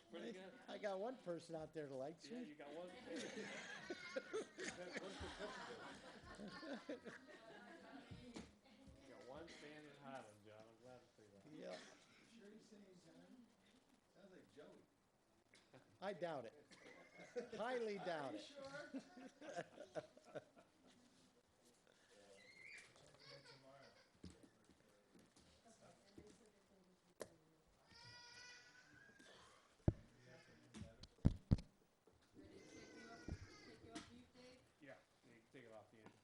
Pretty good. I got one person out there that likes Yeah, me. you got one. You got one fan in Highland, John. I'm glad to see that. Yeah, Sure he's saying son? Sounds like Joey. I doubt it. Highly doubt it. Sure? Yeah, you can take it off the end.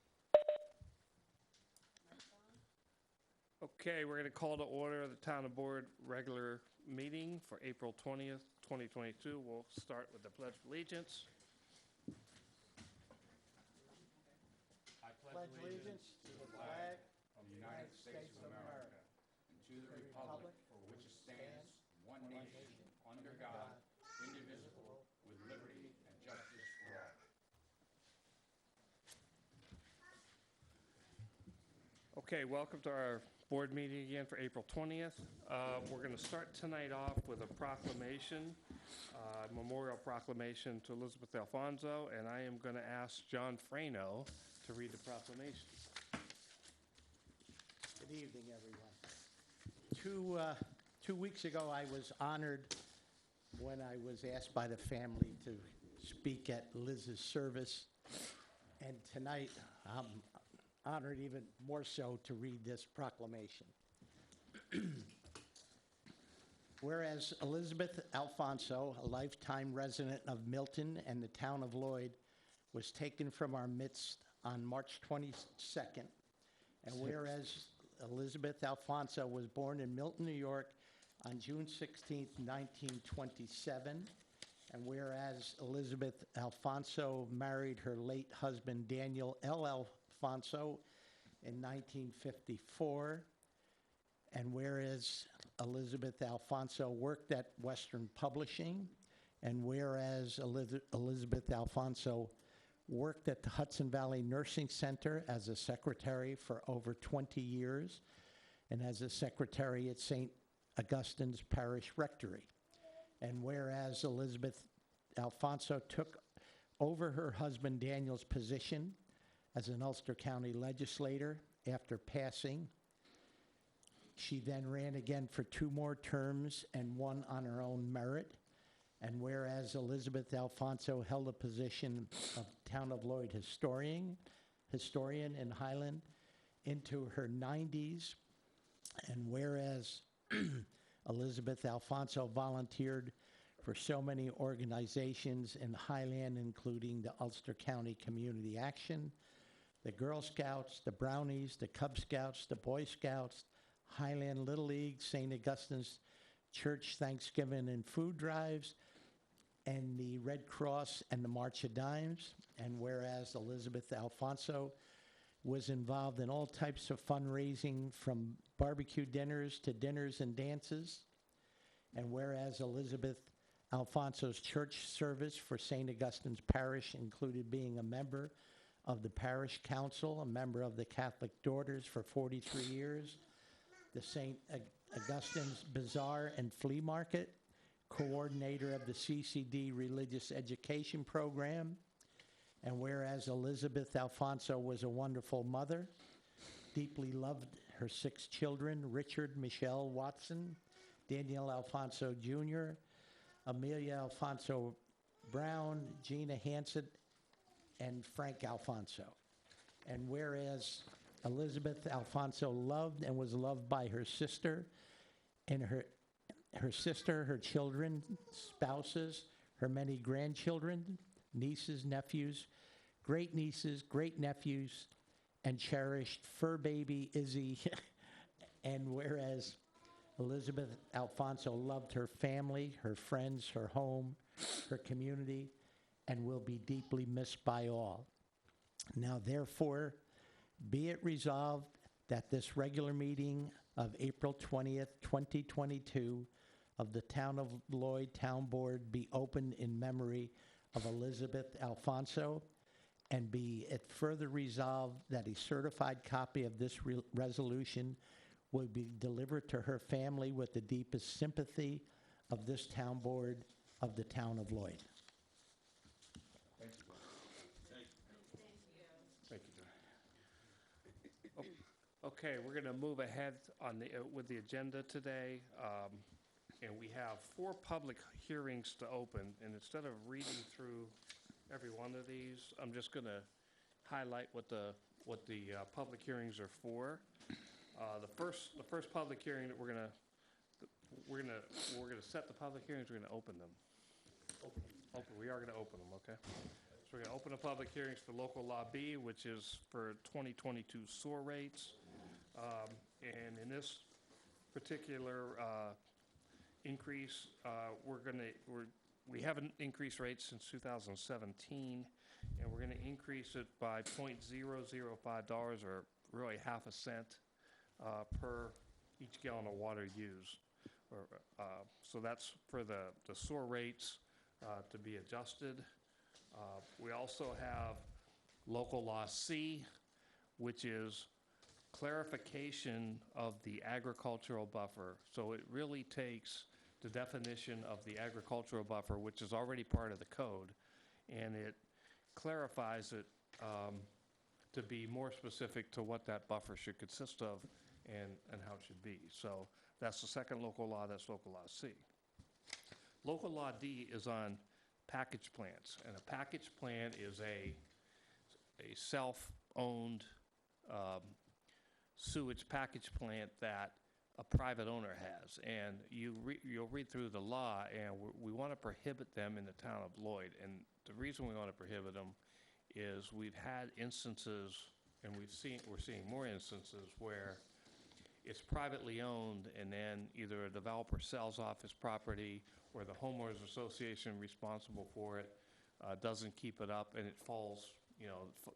Okay, we're going to call to order the Town of Board regular meeting for April 20th, 2022. We'll start with the Pledge of Allegiance. I Pledge allegiance to the flag Of the United States of America, and to the republic for which it stands, one nation, under God, indivisible, with liberty and justice for all. Okay, welcome to our board meeting again for April 20th. We're going to start tonight off with a proclamation, memorial proclamation to Elizabeth Alfonso, and I am going to ask John Frano to read the proclamation. Good evening, everyone. 2 weeks ago, I was honored when I was asked by the family to speak at Liz's service. And tonight, I'm honored even more so to read this proclamation. Whereas Elizabeth Alfonso, a lifetime resident of Milton and the town of Lloyd, was taken from our midst on March 22nd, and whereas Elizabeth Alfonso was born in Milton, New York on June 16th, 1927, and whereas Elizabeth Alfonso married her late husband Daniel L. Alfonso in 1954, and whereas Elizabeth Alfonso worked at Western Publishing, and whereas Elizabeth Alfonso worked at the Hudson Valley Nursing Center as a secretary for over 20 years and as a secretary at St. Augustine's Parish Rectory. And whereas Elizabeth Alfonso took over her husband Daniel's position as an Ulster County legislator after passing, she then ran again for 2 more terms and won on her own merit. And whereas Elizabeth Alfonso held a position of Town of Lloyd historian in Highland into her 90s, and whereas Elizabeth Alfonso volunteered for so many organizations in Highland, including the Ulster County Community Action, the Girl Scouts, the Brownies, the Cub Scouts, the Boy Scouts, Highland Little League, St. Augustine's Church Thanksgiving and food drives, and the Red Cross and the March of Dimes. And whereas Elizabeth Alfonso was involved in all types of fundraising, from barbecue dinners to dinners and dances. And whereas Elizabeth Alfonso's church service for St. Augustine's Parish included being a member of the parish council, a member of the Catholic Daughters for 43 years, the St. Augustine's Bazaar and Flea Market, coordinator of the CCD Religious Education Program, and whereas Elizabeth Alfonso was a wonderful mother, deeply loved her 6 children, Richard, Michelle Watson, Daniel Alfonso Jr., Amelia Alfonso Brown, Gina Hansen, and Frank Alfonso. And whereas Elizabeth Alfonso loved and was loved by her sister and her sister, her children, spouses, her many grandchildren, nieces, nephews, great-nieces, great-nephews, and cherished fur baby Izzy. And whereas Elizabeth Alfonso loved her family, her friends, her home, her community, and will be deeply missed by all. Now, therefore, be it resolved that this regular meeting of April 20th, 2022 of the Town of Lloyd Town Board be opened in memory of Elizabeth Alfonso, and be it further resolved that a certified copy of this resolution will be delivered to her family with the deepest sympathy of this town board of the town of Lloyd. Thank you, John. Okay, we're going to move ahead on with the agenda today. And we have 4 public hearings to open. And instead of reading through every one of these, I'm just going to highlight what the public hearings are for. The first public hearing that we're gonna set the public hearings. We're gonna open them. We are gonna open them. Okay. So we're gonna open the public hearings for local law B, which is for 2022 sewer rates. And in this particular increase, we haven't increased rates since 2017, and we're going to increase it by $0.005, or really half a cent per each gallon of water used. So that's for the sewer rates to be adjusted. We also have local law C, which is clarification of the agricultural buffer. So it really takes the definition of the agricultural buffer, which is already part of the code, and it clarifies it to be more specific to what that buffer should consist of and how it should be. So that's the second local law. That's local law C. Local law D is on package plants, and a package plant is a self-owned sewage package plant that a private owner has. And you'll read through the law, and we want to prohibit them in the town of Lloyd. And the reason we want to prohibit them is we've had instances, and we're seeing more instances where it's privately owned, and then either a developer sells off his property, or the homeowners association responsible for it doesn't keep it up, and it falls.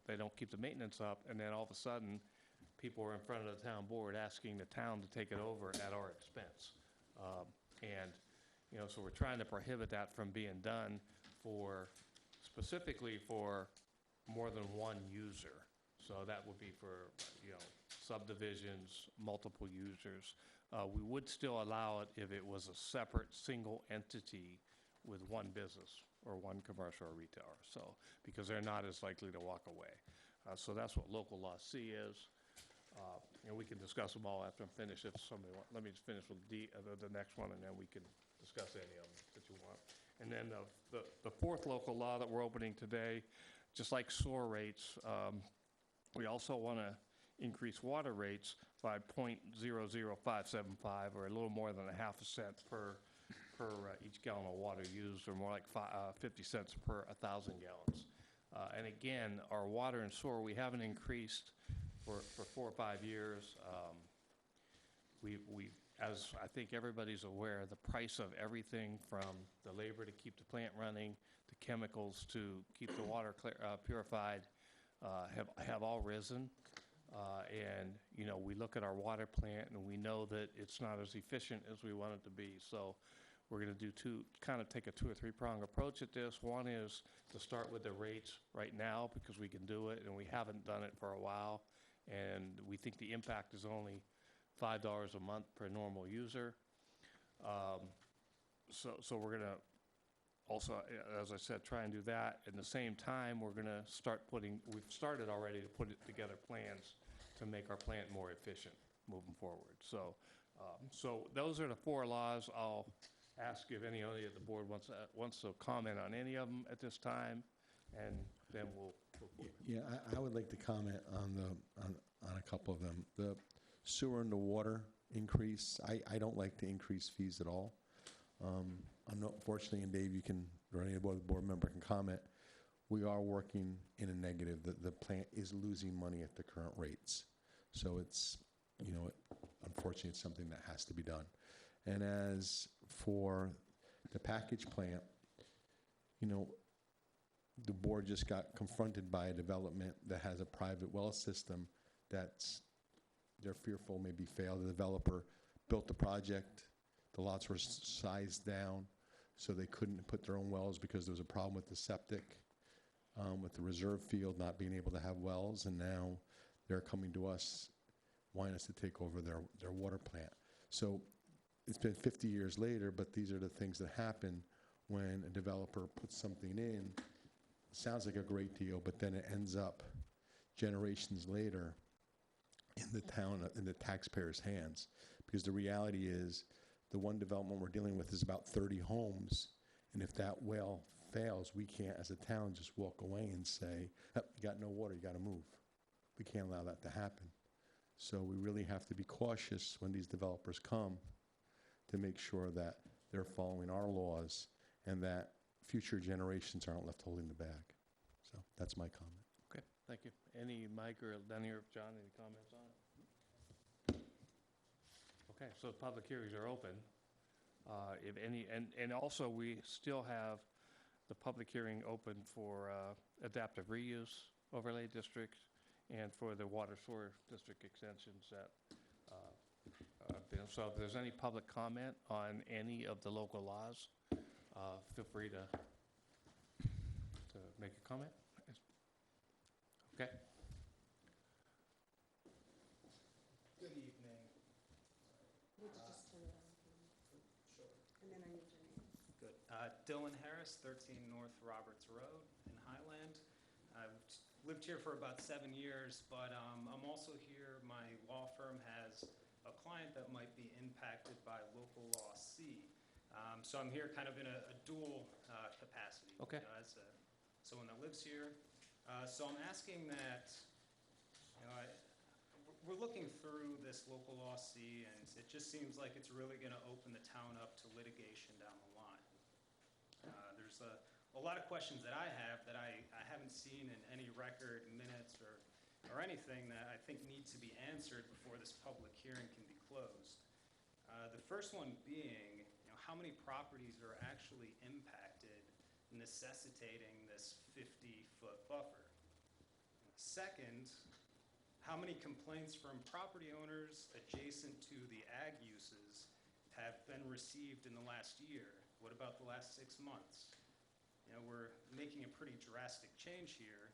They don't keep the maintenance up, and then all of a sudden, people are in front of the town board asking the town to take it over at our expense. So we're trying to prohibit that from being done specifically for more than one user. So that would be for, subdivisions, multiple users. We would still allow it if it was a separate single entity with one business or one commercial or retailer. So, because they're not as likely to walk away. So that's what local law C is. We can discuss them all after I'm finished if somebody wants. Let me just finish with the next one, and then we can discuss any of them that you want. And then the fourth local law that we're opening today, just like sewer rates, we also want to increase water rates by 0.00575, or a little more than a half a cent per each gallon of water used, or more like 50 cents per 1,000 gallons. And again, our water and sewer, we haven't increased for 4 or 5 years. As I think everybody's aware, the price of everything from the labor to keep the plant running, to chemicals to keep the water purified, have all risen. And we look at our water plant, and we know that it's not as efficient as we want it to be. So we're going to take a 2 or 3 prong approach at this. One is to start with the rates right now, because we can do it, and we haven't done it for a while. And we think the impact is only $5 a month per normal user. So we're going to also, as I said, try and do that. At the same time, we're going to we've started already to put together plans to make our plant more efficient moving forward. So those are the 4 laws. I'll ask if any of the board wants to comment on any of them at this time, and then we'll. Yeah, I would like to comment on a couple of them. The sewer and the water increase, I don't like to increase fees at all. Unfortunately, and Dave, you can, or any other board member can comment, we are working in a negative. The plant is losing money at the current rates. So it's, unfortunately, it's something that has to be done. And as for the package plant, the board just got confronted by a development that has a private well system they're fearful maybe fail. The developer built the project, the lots were sized down, so they couldn't put their own wells because there was a problem with the septic, with the reserve field not being able to have wells, and now they're coming to us, wanting us to take over their water plant. So it's been 50 years later, but these are the things that happen when a developer puts something in, sounds like a great deal, but then it ends up generations later in the town, in the taxpayers' hands. Because the reality is, the one development we're dealing with is about 30 homes, and if that well fails, we can't, as a town, just walk away and say, "Oh, you got no water, you got to move." We can't allow that to happen. So we really have to be cautious when these developers come to make sure that they're following our laws and that future generations aren't left holding the bag. So that's my comment. Okay, thank you. Any, Mike or down here, John, any comments on it? Okay, so public hearings are open. If any, and also we still have the public hearing open for adaptive reuse overlay district and for the water sewer district extensions that so if there's any public comment on any of the local laws, feel free to make a comment. Okay. Good evening. Would you just turn it on for me? Sure. And then I need your name. Good. Dylan Harris, 13 North Roberts Road in Highland. I've lived here for about 7 years, but I'm also here. My law firm has a client that might be impacted by local law C. So I'm here kind of in a dual capacity. Okay. As someone that lives here. So I'm asking that, we're looking through this local law C, and it just seems like it's really going to open the town up to litigation down the line. There's a lot of questions that I have that I haven't seen in any record, minutes, or anything that I think needs to be answered before this public hearing can be closed. The first one being, how many properties are actually impacted, necessitating this 50-foot buffer? Second, how many complaints from property owners adjacent to the ag uses have been received in the last year? What about the last 6 months? We're making a pretty drastic change here,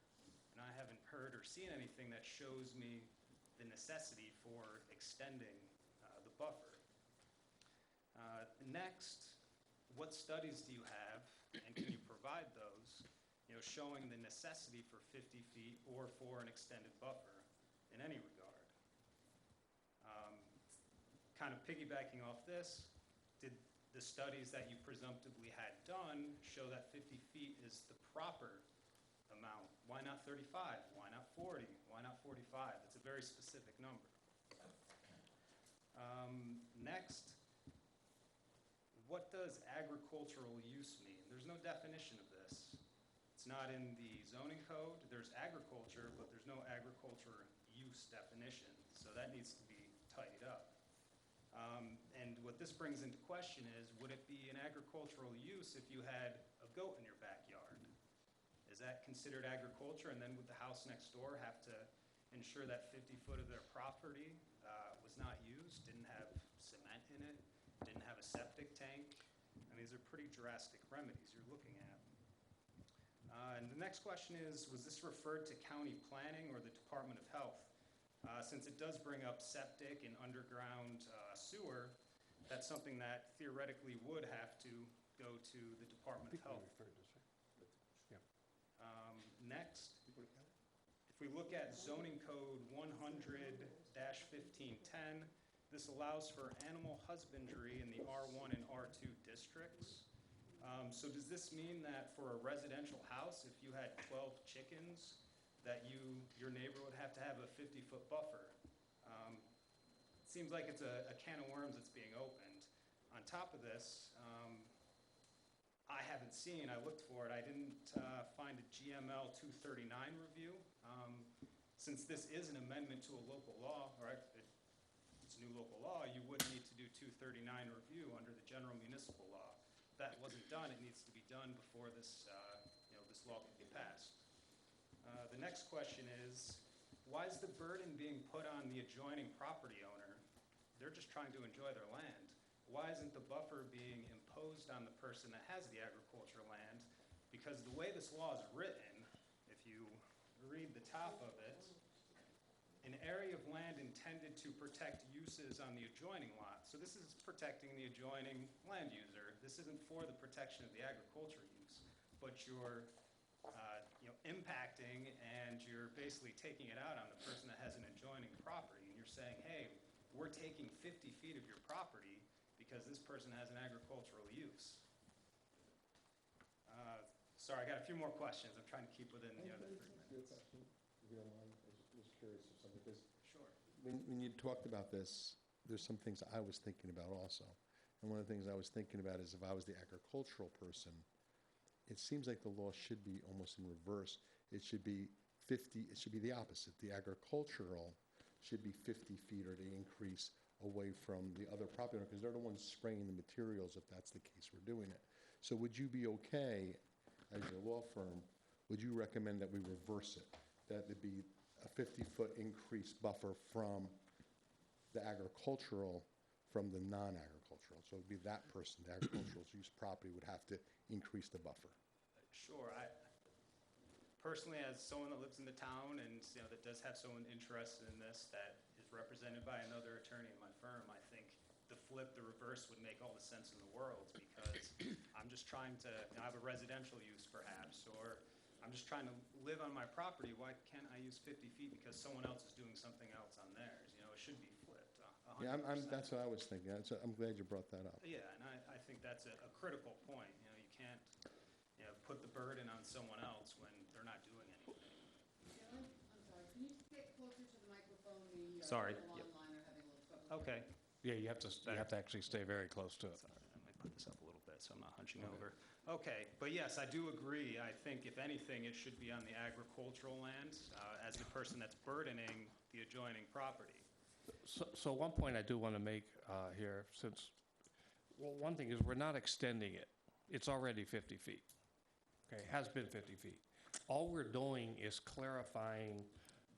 and I haven't heard or seen anything that shows me the necessity for extending the buffer. Next, what studies do you have, and can you provide those, showing the necessity for 50 feet or for an extended buffer in any regard? Kind of piggybacking off this, did the studies that you presumptively had done show that 50 feet is the proper amount? Why not 35? Why not 40? Why not 45? It's a very specific number. Next, what does agricultural use mean? There's no definition of this. It's not in the zoning code. There's agriculture, but there's no agriculture use definition. So that needs to be tidied up. And what this brings into question is, would it be an agricultural use if you had a goat in your backyard? Is that considered agriculture? And then would the house next door have to ensure that 50 foot of their property was not used, didn't have cement in it, didn't have a septic tank? And these are pretty drastic remedies you're looking at. And the next question is, was this referred to county planning or the Department of Health? Since it does bring up septic and underground sewer, that's something that theoretically would have to go to the Department of Health. Next, if we look at zoning code 100-1510, this allows for animal husbandry in the R1 and R2 districts. So does this mean that for a residential house, if you had 12 chickens, that your neighbor would have to have a 50-foot buffer? It seems like it's a can of worms that's being opened. On top of this, I haven't seen, I looked for it, I didn't find a GML 239 review. Since this is an amendment to a local law, or it's a new local law, you would need to do 239 review under the general municipal law. If that wasn't done, it needs to be done before this, this law can be passed. The next question is, why is the burden being put on the adjoining property owner? They're just trying to enjoy their land. Why isn't the buffer being imposed on the person that has the agricultural land? Because the way this law is written, if you read the top of it, in area of land intended to protect uses on the adjoining lot. So this is protecting the adjoining land user. This isn't for the protection of the agriculture use, but you're, impacting and you're basically taking it out on the person that has an adjoining property. And you're saying, hey, we're taking 50 feet of your property because this person has an agricultural use. Sorry, I got a few more questions. I'm trying to keep within the other 3 minutes. Good question, if you don't mind. I was curious of something, because Sure. when you talked about this, there's some things I was thinking about also. And one of the things I was thinking about is if I was the agricultural person, it seems like the law should be almost in reverse. It should be 50, it should be the opposite. The agricultural should be 50 feet or the increase away from the other property owner, because they're the ones spraying the materials if that's the case we're doing it. So would you be okay, as your law firm, would you recommend that we reverse it? That it be a 50-foot increase buffer from the agricultural from the non-agricultural? So it'd be that person, the agricultural use property would have to increase the buffer. Sure. I personally, as someone that lives in the town and that does have someone interested in this that is represented by another attorney in my firm, I think the reverse would make all the sense in the world, because I'm just trying to have a residential use perhaps, or I'm just trying to live on my property. Why can't I use 50 feet because someone else is doing something else on theirs? It should be flipped. 100%. Yeah, that's what I was thinking. I'm glad you brought that up. Yeah, and I think that's a critical point. You can't put the burden on someone else when they're not doing anything. Dylan, I'm sorry, can you get closer to the microphone? The Sorry, people yep. online are having a little trouble. Okay. Yeah, you have to actually stay very close to it. Sorry, I might put this up a little bit so I'm not hunching over. Okay, but yes, I do agree. I think if anything, it should be on the agricultural land as the person that's burdening the adjoining property. So one point I do want to make here, one thing is we're not extending it. It's already 50 feet. Okay, it has been 50 feet. All we're doing is clarifying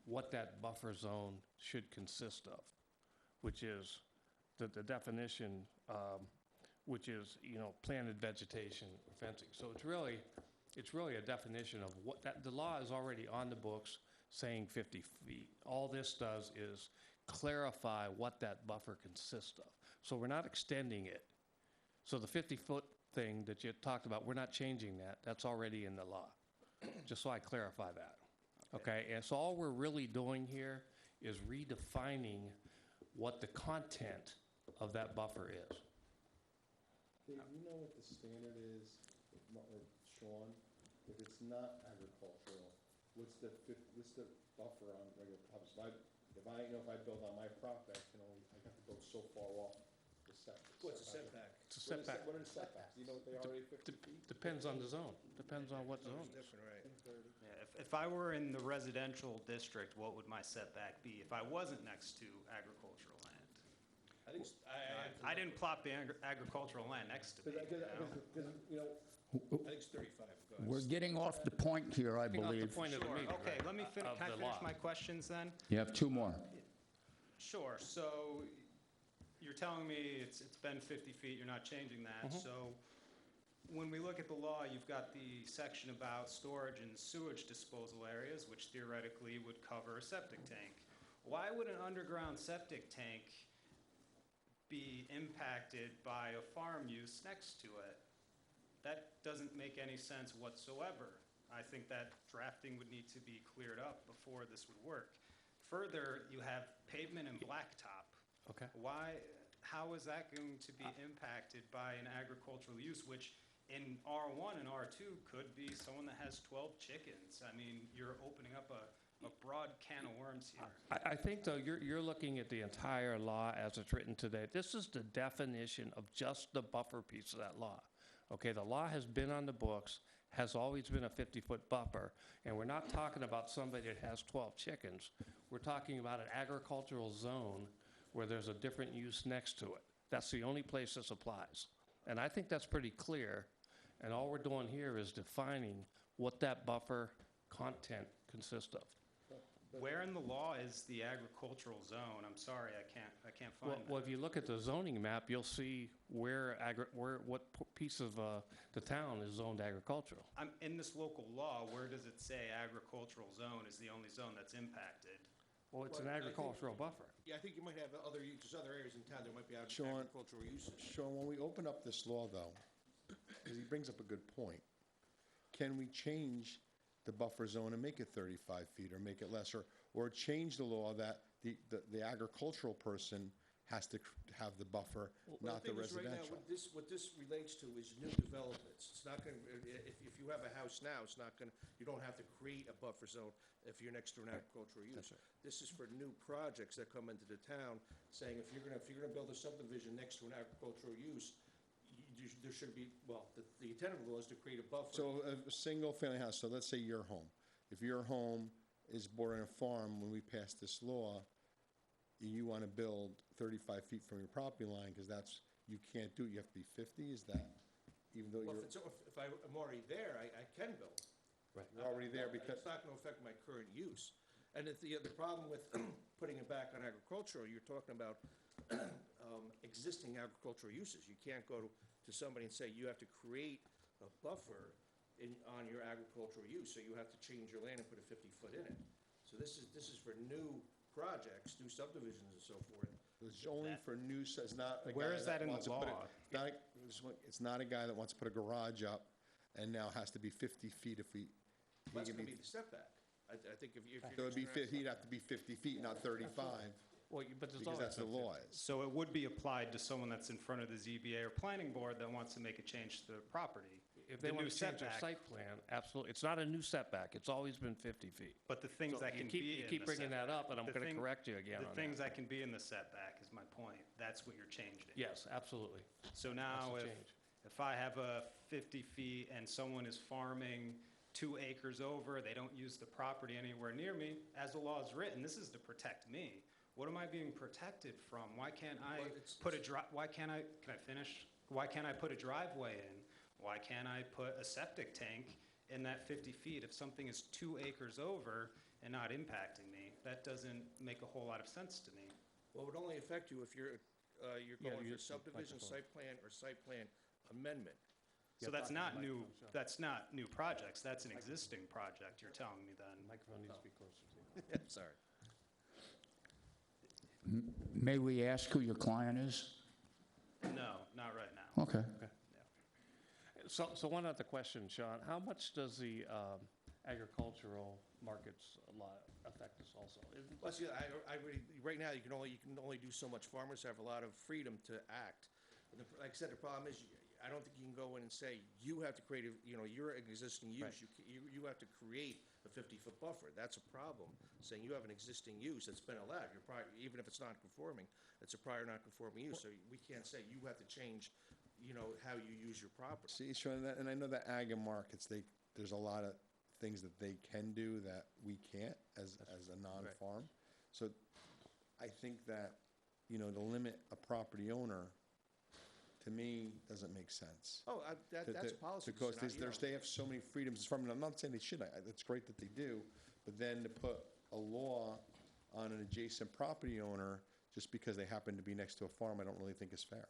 what that buffer zone should consist of, which is the definition, which is, planted vegetation, fencing. So it's really a definition of what the law is already on the books saying 50 feet. All this does is clarify what that buffer consists of. So we're not extending it. So the 50-foot thing that you talked about, we're not changing that. That's already in the law. Just so I clarify that. Okay? And so all we're really doing here is redefining what the content of that buffer is. Dave, you know what the standard is, or Sean, if it's not agricultural, what's the buffer on regular property? If I build on my property, I have to go so far off the setback. What's a setback? It's a setback. What are the setbacks? Do you know what they are already, 50 feet? Depends on the zone. Depends on what zone. It's different, right? Yeah, if I were in the residential district, what would my setback be if I wasn't next to agricultural land? I think, I didn't plop the agricultural land next to me. I think it's 35. Go ahead. We're getting off the point here, I Getting off the believe. point of the Sure, meeting, okay, right? let me finish, Of can I the finish law. my questions then? You have two more. Sure, so you're telling me it's been 50 feet, you're not changing that. So when we look at the law, you've got the section about storage and sewage disposal areas, which theoretically would cover a septic tank. Why would an underground septic tank be impacted by a farm use next to it? That doesn't make any sense whatsoever. I think that drafting would need to be cleared up before this would work. Further, you have pavement and blacktop. Okay. How is that going to be impacted by an agricultural use, which in R1 and R2 could be someone that has 12 chickens? I mean, you're opening up a broad can of worms here. I think, though, you're looking at the entire law as it's written today. This is the definition of just the buffer piece of that law. Okay, the law has been on the books, has always been a 50-foot buffer, and we're not talking about somebody that has 12 chickens. We're talking about an agricultural zone where there's a different use next to it. That's the only place this applies. And I think that's pretty clear, and all we're doing here is defining what that buffer content consists of. Where in the law is the agricultural zone? I'm sorry, I can't find that. Well, if you look at the zoning map, you'll see what piece of the town is zoned agricultural. In this local law, where does it say agricultural zone is the only zone that's impacted? Well, it's an Well, I think- agricultural buffer. Yeah, I think you might have there's other areas in town that might be Sean- agricultural uses. Sean, when we open up this law, though, 'cause he brings up a good point, can we change the buffer zone and make it 35 feet or make it less? Or change the law that the agricultural person has to have the buffer, not the thing is, right now, residential? what this relates to is new developments. It's not gonna, if you have a house now, it's not gonna, you don't have to create a buffer zone if you're next to an agricultural use. This is for new projects that come into the town, saying if you're gonna build a subdivision next to an agricultural use, there should be, well, the intent of the law is to create a buffer. So a single-family house, so let's say your home. If your home is bordering a farm, when we pass this law, and you want to build 35 feet from your property line, because you can't do it, you have to be 50, is that, even though Well, you're if I'm already there, I can build. you're already there because, It's not gonna affect my current use. And if the problem with putting it back on agricultural, you're talking about existing agricultural uses. You can't go to somebody and say, you have to create a buffer on your agricultural use, so you have to change your land and put a 50-foot in it. So this is for new projects, new subdivisions and so forth. it's only for new, it's not a guy Where is that in wants the to put law? it's not a guy that wants to put a garage up and now has to be 50 feet if he That's can gonna be, be the setback. I think if you're. so it'd be, he'd have to be 50 feet, not 35, Well, but there's because always that's the law is. So it would be applied to someone that's in front of the ZBA or planning board that wants to make a change to the property. If they The want new to change their setback. site plan, absolutely. It's not a new setback. It's always been 50 feet. But the things So that you can keep- be you in the keep bringing that setback- up, and I'm the gonna thing- correct you again The on things that. that can be in the setback is my point. That's what you're changing. Yes, absolutely. So now That's the if, change. if I have a 50 feet and someone is farming 2 acres over, they don't use the property anywhere near me, as the law is written, this is to protect me. What am I being protected from? Why can't I Well, it's- put can I finish? Why can't I put a driveway in? Why can't I put a septic tank in that 50 feet if something is 2 acres over and not impacting me? That doesn't make a whole lot of sense to me. Well, it would only affect you if you're going you for just- subdivision, site plan, or site plan amendment. So that's not new projects, that's an existing project, you're telling me then? Microphone needs to be closer to you. I'm sorry. May we ask who your client is? No, not right now. Okay. So one other question, Sean. How much does the agricultural markets law affect us also? Well, see, I really, right now, you can only do so much. Farmers have a lot of freedom to act. And like I said, the problem is, I don't think you can go in and say, you have to create you're an existing use. Right. You have to create a 50-foot buffer. That's a problem, saying you have an existing use that's been allowed. You're probably, even if it's not conforming, it's a prior non-conforming use. So we can't say you have to change, how you use your property. See, Sean, and I know that ag and markets, there's a lot of things that they can do that we can't as a non-farm. So I think that, to limit a property owner, to me, doesn't make sense. Oh, that's a policy. Because decision. they have so many freedoms as farmers. I'm not saying they should, it's great that they do, but then to put a law on an adjacent property owner just because they happen to be next to a farm, I don't really think is fair.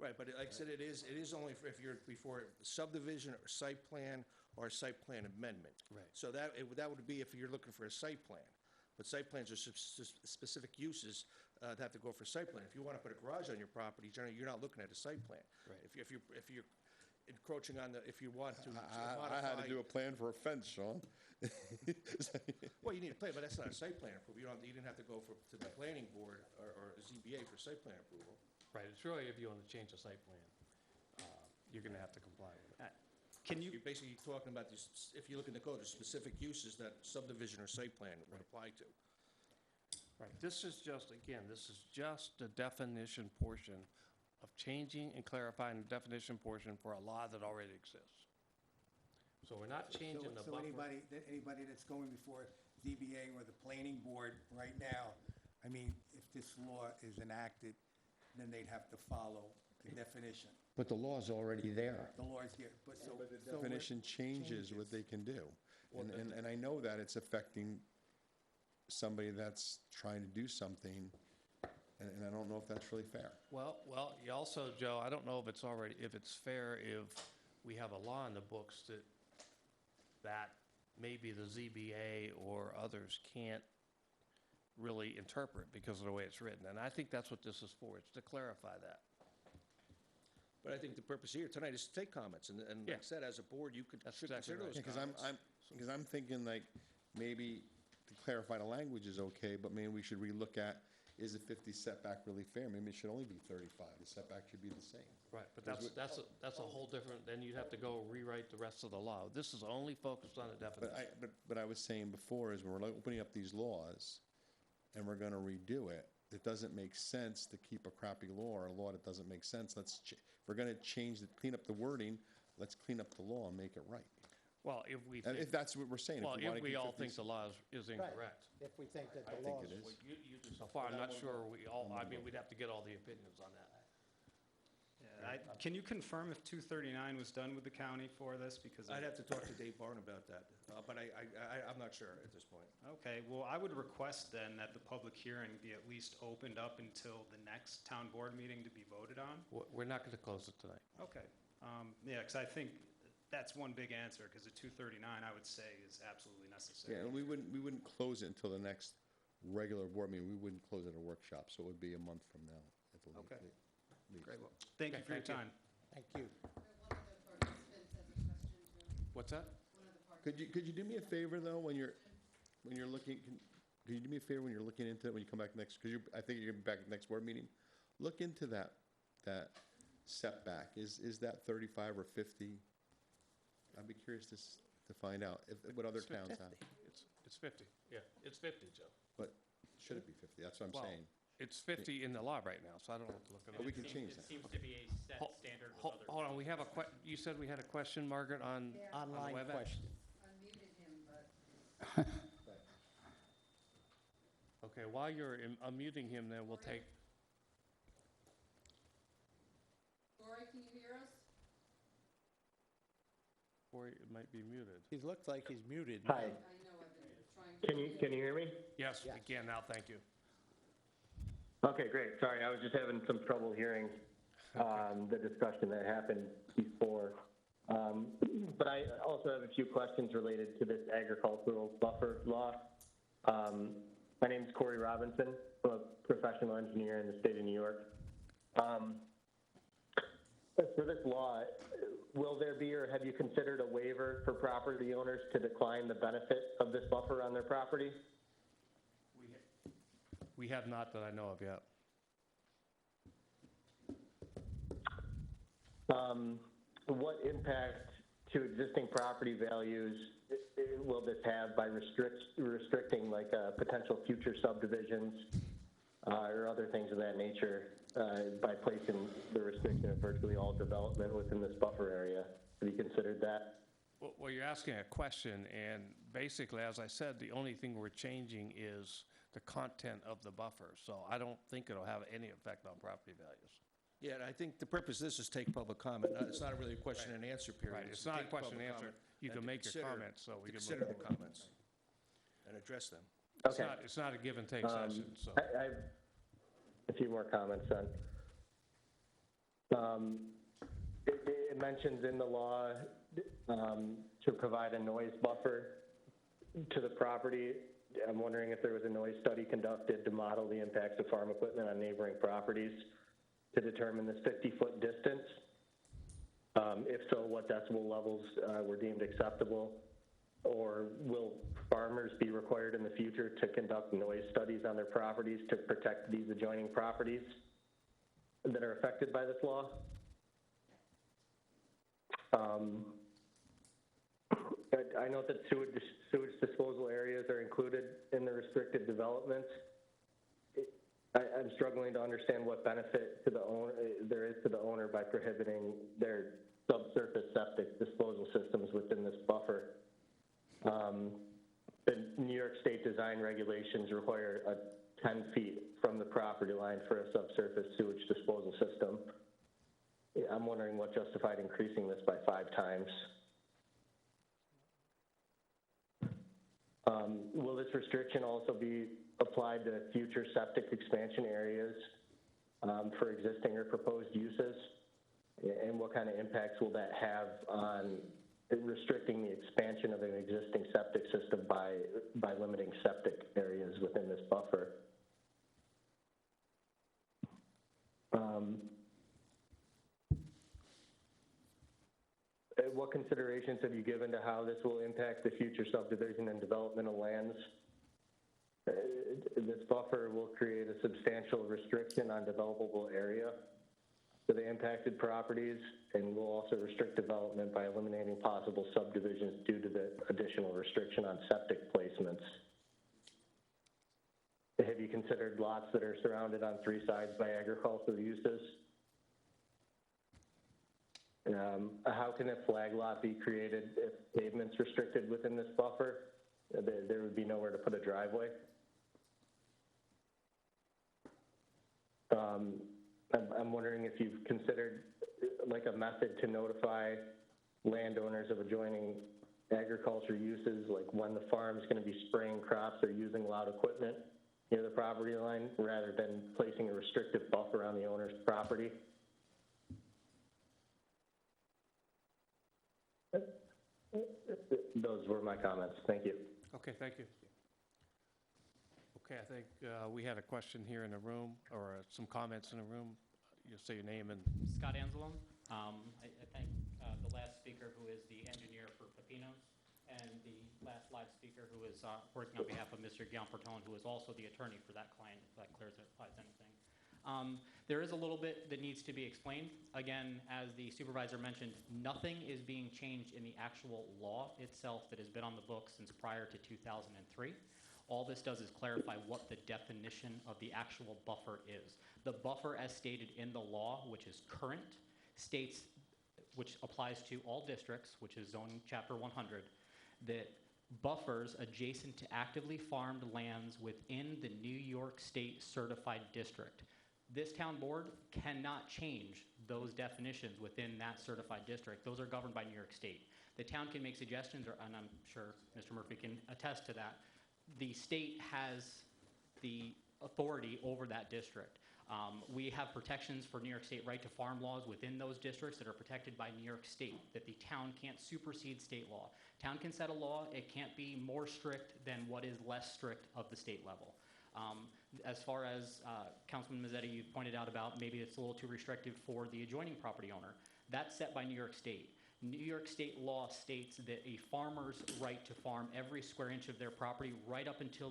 Right, but like I said, it is only if you're before subdivision or site plan or site plan amendment. Right. So that would be if you're looking for a site plan. But site plans are specific uses that have to go for site plan. If you want to put a garage on your property, generally, you're not looking at a site plan. Right. If you're encroaching on if you want to I had to modify. do a plan for a fence, Sean. Well, you need a plan, but that's not a site plan approval. You didn't have to go to the planning board or ZBA for site plan approval. Right, it's really if you want to change the site plan, you're going to have to comply with it. Can you, You're basically talking about these, if you look in the code, there's specific uses that subdivision or site plan would apply to. Right, this is just the definition portion of changing and clarifying the definition portion for a law that already exists. So we're not changing the So buffer. anybody that's going before ZBA or the planning board right now, I mean, if this law is enacted, then they'd have to follow the definition. But the law's already there. The law is there, but so. But the so what definition changes what they can do. Well, And I know that it's affecting somebody that's trying to do something, and I don't know if that's really fair. Well, you also, Joe, I don't know if it's fair if we have a law in the books that maybe the ZBA or others can't really interpret because of the way it's written. And I think that's what this is for, it's to clarify that. But I think the purpose here tonight is to take comments, and Yeah. like I said, as a board, you That's should exactly consider right. those Because comments. because I'm thinking like, maybe to clarify the language is okay, but maybe we should relook at, is the 50 setback really fair? Maybe it should only be 35, the setback should be the same. Right, but that's a whole different, then you'd have to go rewrite the rest of the law. This is only focused on the definition. But I was saying before is when we're opening up these laws and we're gonna redo it, it doesn't make sense to keep a crappy law or a law that doesn't make sense. If we're gonna clean up the wording, let's clean up the law and make it right. Well, if we And think, if that's what we're saying. well, wanna if we keep all 50 think the law is Right. incorrect. If we think that I the think law it is. Well, you do so far, I'm not sure we all, I mean, we'd have to get all the opinions on that. Yeah, can you confirm if 239 was done with the county for this? Because, I'd have to talk to Dave Barn about that, but I'm not sure at this point. okay, well, I would request then that the public hearing be at least opened up until the next town board meeting to be voted on. We're not going to close it tonight. Okay, yeah, because I think that's one big answer, because the 239, I would say, is absolutely necessary. Yeah, and we wouldn't close it until the next regular board meeting. We wouldn't close it at a workshop, so it would be a month from now at the Okay. least. Great, well, thank you Okay, for your thank you. time. Thank you. One of the participants has a question too. What's that? One of the participants. Could you do me a favor, though, when you're looking, could you do me a favor when you're looking into it, when you come back next, because I think you're gonna be back at the next board meeting? Look into that setback. Is that 35 or 50? I'd be curious to find out what other It's towns 50. have. It's 50, yeah, it's 50, Joe. But should it be 50? That's what I'm Well, saying. It's 50 in the law right now, so I don't have to look it But we up. can change that. It seems to be a set Hol- standard with Hold other. hold on, we have you said we had a question, Margaret, on the Online WebEx? question. Unmuted him, but Okay, while you're unmuting him, then we'll take, Lori, can you hear us? or it might be muted. He looks like he's muted. Hi, I know, I've been trying to. can you hear me? Yes, we Yes. can now, thank you. Okay, great. Sorry, I was just having some trouble hearing the discussion that happened before. But I also have a few questions related to this agricultural buffer law. My name is Corey Robinson. I'm a professional engineer in the state of New York. For this law, will there be or have you considered a waiver for property owners to decline the benefit of this buffer on their property? We have not that I know of yet. What impact to existing property values will this have by restricting like potential future subdivisions or other things of that nature by placing the restriction of virtually all development within this buffer area? Have you considered that? Well, you're asking a question, and basically, as I said, the only thing we're changing is the content of the buffer, so I don't think it'll have any effect on property values. Yeah, and I think the purpose of this is take public comment. It's not really a question and answer period. Right, it's not a take question and public answer. comment You and can to make your consider- comments, so we to can consider move the on. comments and address them. Okay. It's not a give and take session, so. I have a few more comments then. It mentions in the law to provide a noise buffer to the property. I'm wondering if there was a noise study conducted to model the impacts of farm equipment on neighboring properties to determine this 50-foot distance. If so, what decibel levels were deemed acceptable? Or will farmers be required in the future to conduct noise studies on their properties to protect these adjoining properties that are affected by this law? I note that sewage disposal areas are included in the restricted developments. I'm struggling to understand what benefit to the owner there is to the owner by prohibiting their subsurface septic disposal systems within this buffer. The New York State design regulations require 10 feet from the property line for a subsurface sewage disposal system. I'm wondering what justified increasing this by 5 times. Will this restriction also be applied to future septic expansion areas for existing or proposed uses? And what kind of impacts will that have on restricting the expansion of an existing septic system by limiting septic areas within this buffer. What considerations have you given to how this will impact the future subdivision and development of lands? This buffer will create a substantial restriction on developable area for the impacted properties, and will also restrict development by eliminating possible subdivisions due to the additional restriction on septic placements. Have you considered lots that are surrounded on three sides by agricultural uses? How can a flag lot be created if pavement's restricted within this buffer? There would be nowhere to put a driveway. I'm wondering if you've considered like a method to notify landowners of adjoining agriculture uses, like when the farm's going to be spraying crops or using loud equipment near the property line, rather than placing a restrictive buffer on the owner's property. Those were my comments. Thank you. Okay, thank you. Okay, I think we had a question here in the room, or some comments in the room. You'll say your name and... Scott Anselm. I thank the last speaker, who is the engineer for Pepinos, and the last live speaker, who is working on behalf of Mr. Giampertone, who is also the attorney for that client, if that clarifies anything. There is a little bit that needs to be explained. Again, as the supervisor mentioned, nothing is being changed in the actual law itself that has been on the books since prior to 2003. All this does is clarify what the definition of the actual buffer is. The buffer, as stated in the law, which is current, states, which applies to all districts, which is zoning chapter 100, that buffers adjacent to actively farmed lands within the New York State certified district. This town board cannot change those definitions within that certified district. Those are governed by New York State. The town can make suggestions, and I'm sure Mr. Murphy can attest to that. The state has the authority over that district. We have protections for New York State right to farm laws within those districts that are protected by New York State, that the town can't supersede state law. Town can set a law, it can't be more strict than what is less strict of the state level. As far as Councilman Mazzetti, you pointed out about maybe it's a little too restrictive for the adjoining property owner. That's set by New York State. New York State law states that a farmer's right to farm every square inch of their property right up until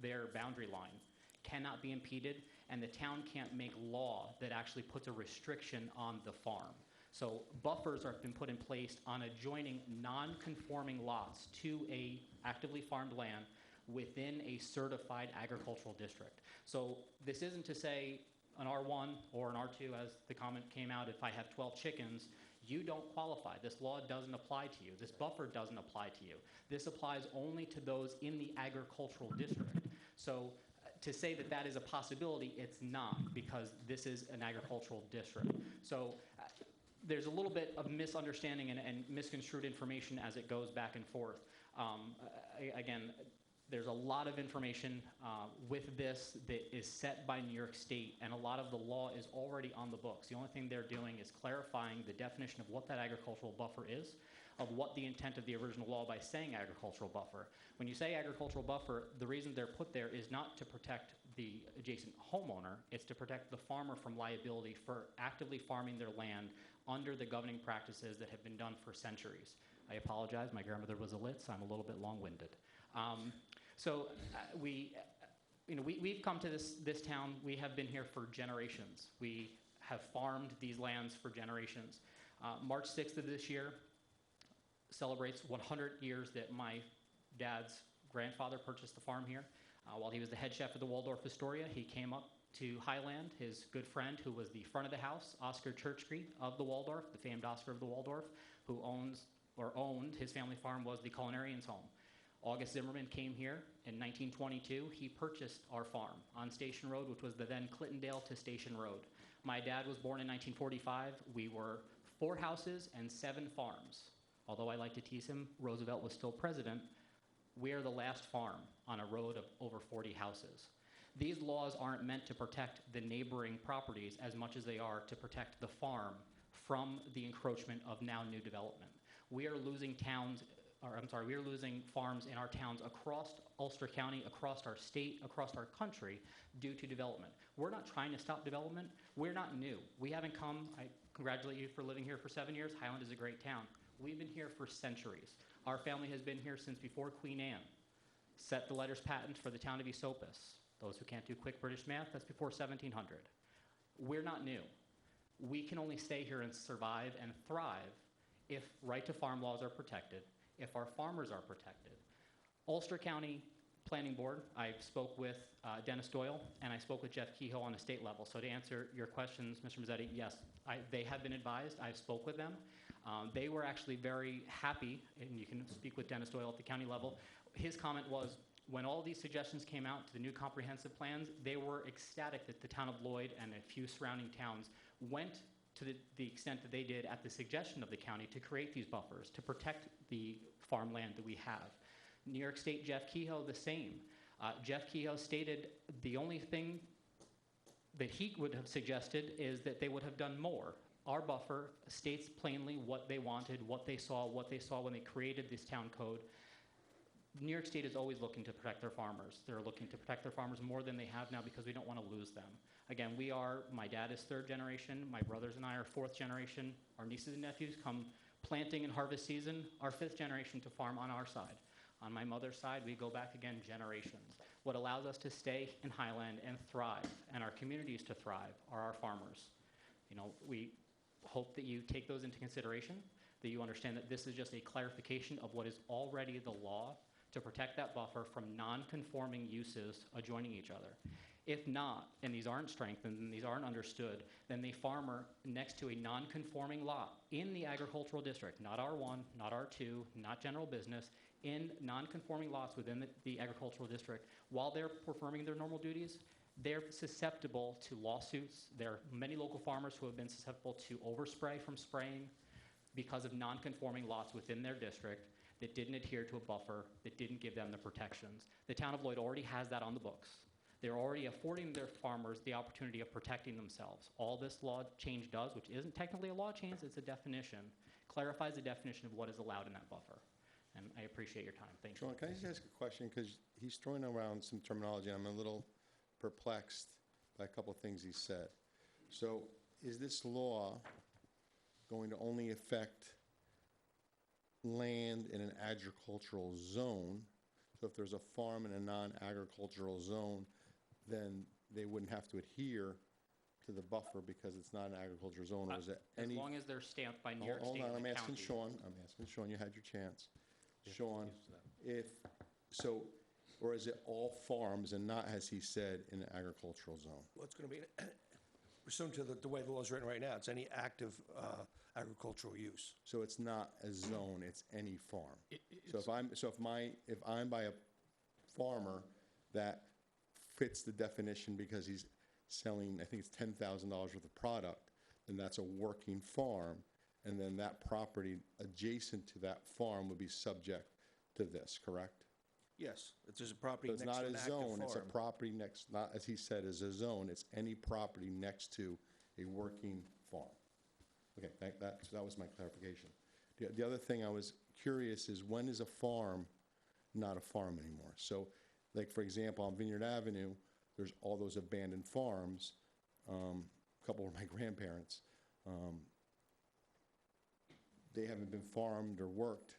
their boundary line cannot be impeded, and the town can't make law that actually puts a restriction on the farm. So buffers have been put in place on adjoining non-conforming lots to a actively farmed land within a certified agricultural district. So this isn't to say an R1 or an R2, as the comment came out, if I have 12 chickens, you don't qualify. This law doesn't apply to you. This buffer doesn't apply to you. This applies only to those in the agricultural district. So to say that that is a possibility, it's not, because this is an agricultural district. So there's a little bit of misunderstanding and misconstrued information as it goes back and forth. Again, there's a lot of information with this that is set by New York State, and a lot of the law is already on the books. The only thing they're doing is clarifying the definition of what that agricultural buffer is, of what the intent of the original law by saying agricultural buffer. When you say agricultural buffer, the reason they're put there is not to protect the adjacent homeowner, it's to protect the farmer from liability for actively farming their land under the governing practices that have been done for centuries. I apologize, my grandmother was a Litz, I'm a little bit long-winded. We've come to this town, we have been here for generations. We have farmed these lands for generations. March 6th of this year celebrates 100 years that my dad's grandfather purchased the farm here. While he was the head chef of the Waldorf Astoria, he came up to Highland, his good friend who was the front of the house, Oscar Churchgreet of the Waldorf, the famed Oscar of the Waldorf, who owned his family farm, was the culinarian's home. August Zimmerman came here in 1922. He purchased our farm on Station Road, which was the then Clintondale to Station Road. My dad was born in 1945. We were 4 houses and 7 farms. Although I like to tease him, Roosevelt was still president. We are the last farm on a road of over 40 houses. These laws aren't meant to protect the neighboring properties as much as they are to protect the farm from the encroachment of now new development. We are losing we are losing farms in our towns across Ulster County, across our state, across our country due to development. We're not trying to stop development. We're not new. We haven't come, I congratulate you for living here for 7 years. Highland is a great town. We've been here for centuries. Our family has been here since before Queen Anne. Set the letters patent for the town of Esopus. Those who can't do quick British math, that's before 1700. We're not new. We can only stay here and survive and thrive if right to farm laws are protected, if our farmers are protected. Ulster County Planning Board, I spoke with Dennis Doyle, and I spoke with Jeff Kehoe on a state level. So to answer your questions, Mr. Mazzetti, yes, they have been advised. I spoke with them. They were actually very happy, and you can speak with Dennis Doyle at the county level. His comment was, when all these suggestions came out to the new comprehensive plans, they were ecstatic that the town of Lloyd and a few surrounding towns went to the extent that they did at the suggestion of the county to create these buffers, to protect the farmland that we have. New York State Jeff Kehoe, the same. Jeff Kehoe stated the only thing that he would have suggested is that they would have done more. Our buffer states plainly what they wanted, what they saw when they created this town code. New York State is always looking to protect their farmers. They're looking to protect their farmers more than they have now because we don't want to lose them. Again, my dad is 3rd generation, my brothers and I are 4th generation. Our nieces and nephews come planting and harvest season, our 5th generation to farm on our side. On my mother's side, we go back again generations. What allows us to stay in Highland and thrive, and our communities to thrive, are our farmers. You know, we hope that you take those into consideration, that you understand that this is just a clarification of what is already the law to protect that buffer from non-conforming uses adjoining each other. If not, and these aren't strengthened and these aren't understood, then the farmer next to a non-conforming lot in the agricultural district, not R1, not R2, not general business, in non-conforming lots within the agricultural district, while they're performing their normal duties, they're susceptible to lawsuits. There are many local farmers who have been susceptible to overspray from spraying because of non-conforming lots within their district that didn't adhere to a buffer, that didn't give them the protections. The town of Lloyd already has that on the books. They're already affording their farmers the opportunity of protecting themselves. All this law change does, which isn't technically a law change, it's a definition, clarifies the definition of what is allowed in that buffer. And I appreciate your time. Thank you. Sean, can I just ask a question? Because he's throwing around some terminology, and I'm a little perplexed by a couple of things he said. So is this law going to only affect land in an agricultural zone? So if there's a farm in a non-agricultural zone, then they wouldn't have to adhere to the buffer because it's not an agricultural zone, or is it any? As long as they're stamped by New York State Hold on, and I'm the asking county. Sean, you had your chance. Sean, or is it all farms and not, as he said, in an agricultural zone? Well, it's going to be, pursuant to the way the law is written right now, it's any active agricultural use. So it's not a zone, it's any farm. If I'm by a farmer that fits the definition because he's selling, I think it's $10,000 worth of product, then that's a working farm, and then that property adjacent to that farm would be subject to this, correct? Yes, if there's a property So it's next to not an a active zone, it's a farm. property next, not, as he said, is a zone, it's any property next to a working farm. Okay, that was my clarification. The other thing I was curious is, when is a farm not a farm anymore? So, like, for example, on Vineyard Avenue, there's all those abandoned farms. A couple of my grandparents, they haven't been farmed or worked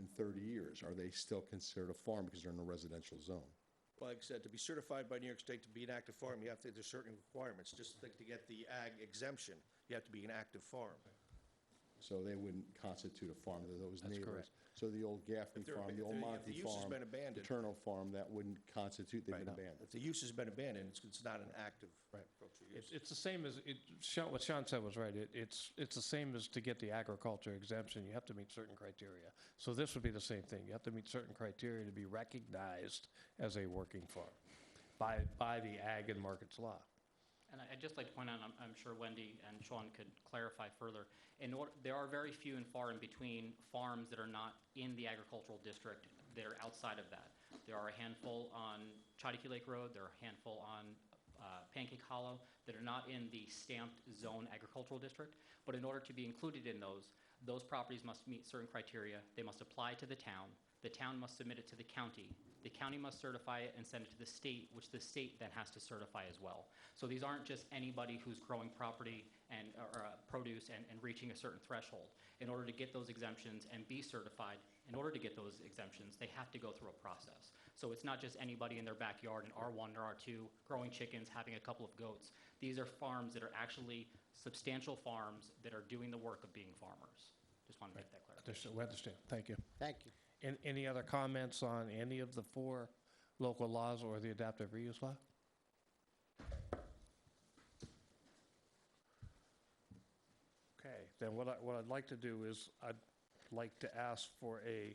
in 30 years. Are they still considered a farm because they're in a residential zone? Well, like I said, to be certified by New York State to be an active farm, you have to, there's certain requirements. Just like to get the ag exemption, you have to be an active farm. So they wouldn't constitute a farm to those That's neighbors. correct. So the old Gaffney If they're- farm, if the old the- if Monty the use has farm, been abandoned. paternal farm, that wouldn't constitute, they've been Right. abandoned. If the use has been abandoned, it's not an active agricultural use. It's the same as, what Sean said was right. It's the same as to get the agriculture exemption. You have to meet certain criteria. So this would be the same thing. You have to meet certain criteria to be recognized as a working farm by the Ag and Markets Law. And I'd just like to point out, I'm sure Wendy and Sean could clarify further, there are very few and far in between farms that are not in the agricultural district that are outside of that. There are a handful on Chodikee Lake Road, there are a handful on Pancake Hollow that are not in the stamped zone agricultural district, but in order to be included in those, Those properties must meet certain criteria. They must apply to the town must submit it to the county must certify it and send it to the state, which the state then has to certify as well. So these aren't just anybody who's growing property and or produce and reaching a certain threshold. In order to get those exemptions and be certified, in order to get those exemptions, they have to go through a process. So it's not just anybody in their backyard in R1 or R2 growing chickens, having a couple of goats. These are farms that are actually substantial farms that are doing the work of being farmers. Just wanted to make that clear. We understand. Thank you. Thank you. Any other comments on any of the 4 local laws or the adaptive reuse law? Okay, then what I'd like to do is I'd like to ask for a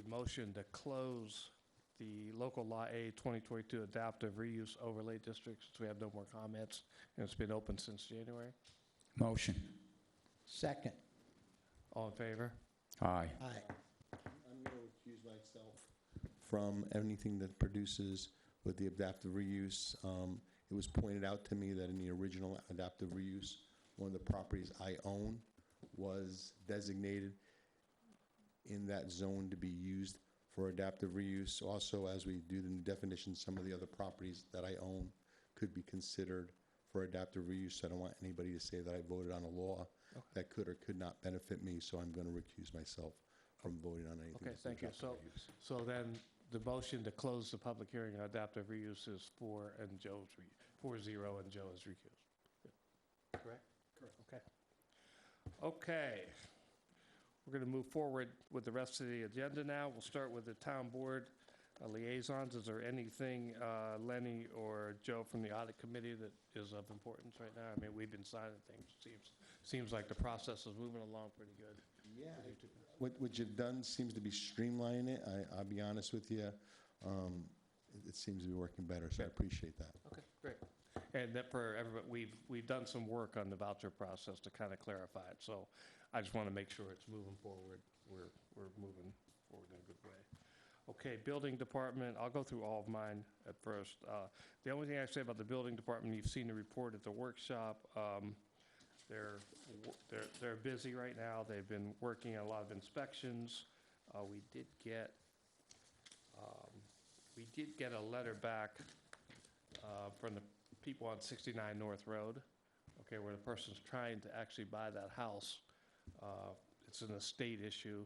motion to close the local law A 2022 adaptive reuse overlay district, since we have no more comments and it's been open since January. Motion. Second. All in favor? Aye. Aye. I'm going to recuse myself from anything that produces with the adaptive reuse. It was pointed out to me that in the original adaptive reuse, one of the properties I own was designated in that zone to be used for adaptive reuse. Also, as we do the new definition, some of the other properties that I own could be considered for adaptive reuse. I don't want anybody to say that I voted on a law that could or could not benefit me, so I'm going to recuse myself from voting on anything. Okay, that's thank you. adaptive reuse. So then the motion to close the public hearing on adaptive reuse is 4-0 and Joe is recused. Correct? Correct. Okay. Okay. We're going to move forward with the rest of the agenda now. We'll start with the town board liaisons. Is there anything, Lenny or Joe from the audit committee, that is of importance right now? I mean, we've been signing things. Seems like the process is moving along pretty good. Yeah, what you've done seems to be streamlining it. I'll be honest with you. It seems to be working better, so I appreciate that. Okay, great. And that for everybody, we've done some work on the voucher process to kind of clarify it. So I just want to make sure it's moving forward. We're moving forward in a good way. Okay, building department, I'll go through all of mine at first. The only thing I say about the building department, you've seen the report at the workshop. They're busy right now. They've been working on a lot of inspections. We did get a letter back from the people on 69 North Road, okay, where the person's trying to actually buy that house. It's an estate issue,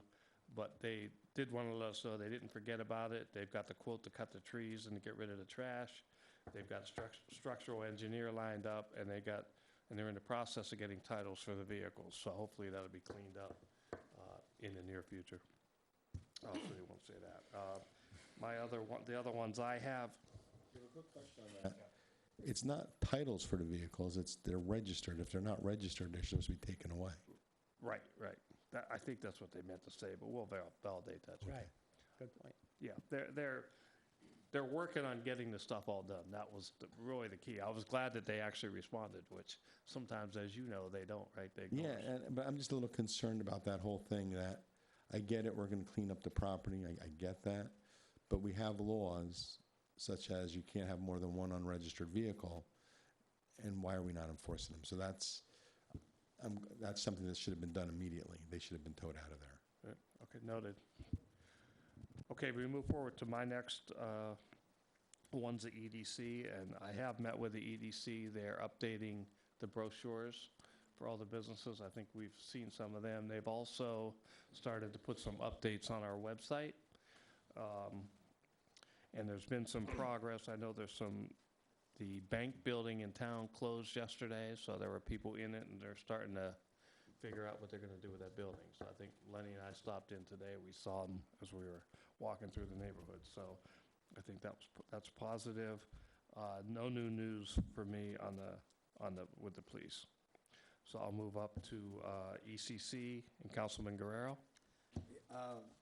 but they did want to let us know they didn't forget about it. They've got the quote to cut the trees and to get rid of the trash. They've got a structural engineer lined up, and they're in the process of getting titles for the vehicles. So hopefully that'll be cleaned up in the near future. Oh, so they won't say that. The other ones I have. A quick question on that. It's not titles for the vehicles, they're registered. If they're not registered, they're supposed to be taken away. Right. I think that's what they meant to say, but we'll validate that. Right. Good point. Yeah, they're working on getting the stuff all done. That was really the key. I was glad that they actually responded, which sometimes, as you know, they don't, right? They ignore us. But I'm just a little concerned about that whole thing. That I get it, we're going to clean up the property, I get that, but we have laws such as you can't have more than one unregistered vehicle, and why are we not enforcing them? So that's something that should have been done immediately. They should have been towed out of there. Okay, noted. Okay, we move forward to my next one's the EDC, and I have met with the EDC. They're updating the brochures for all the businesses. I think we've seen some of them. They've also started to put some updates on our website. And there's been some progress. I know the bank building in town closed yesterday, so there were people in it, and they're starting to figure out what they're going to do with that building. So I think Lenny and I stopped in today. We saw them as we were walking through the neighborhood. So I think that's positive. No new news for me with the police. So I'll move up to ECC and Councilman Guerrero.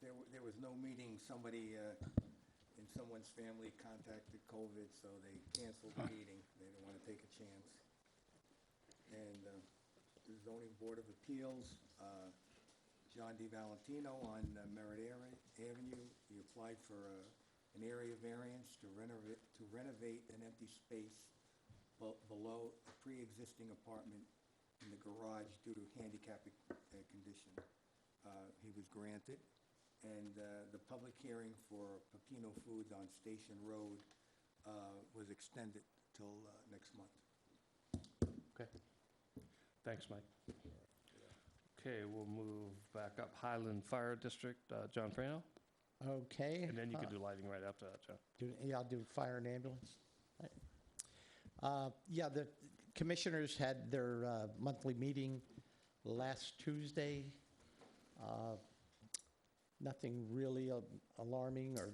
There was no meeting. Somebody in someone's family contacted COVID, so they canceled the meeting. They didn't want to take a chance. And the Zoning Board of Appeals, John D. Valentino on Merritt Avenue, he applied for an area variance to renovate an empty space below a pre-existing apartment in the garage due to handicap condition. He was granted, and the public hearing for Pepino Foods on Station Road was extended till next month. Okay. Thanks, Mike. Okay, we'll move back up. Highland Fire District, John Frano. Okay. And then you can do lighting right after that, John. Yeah, I'll do fire and ambulance. Right. Yeah, the commissioners had their monthly meeting last Tuesday. Nothing really alarming or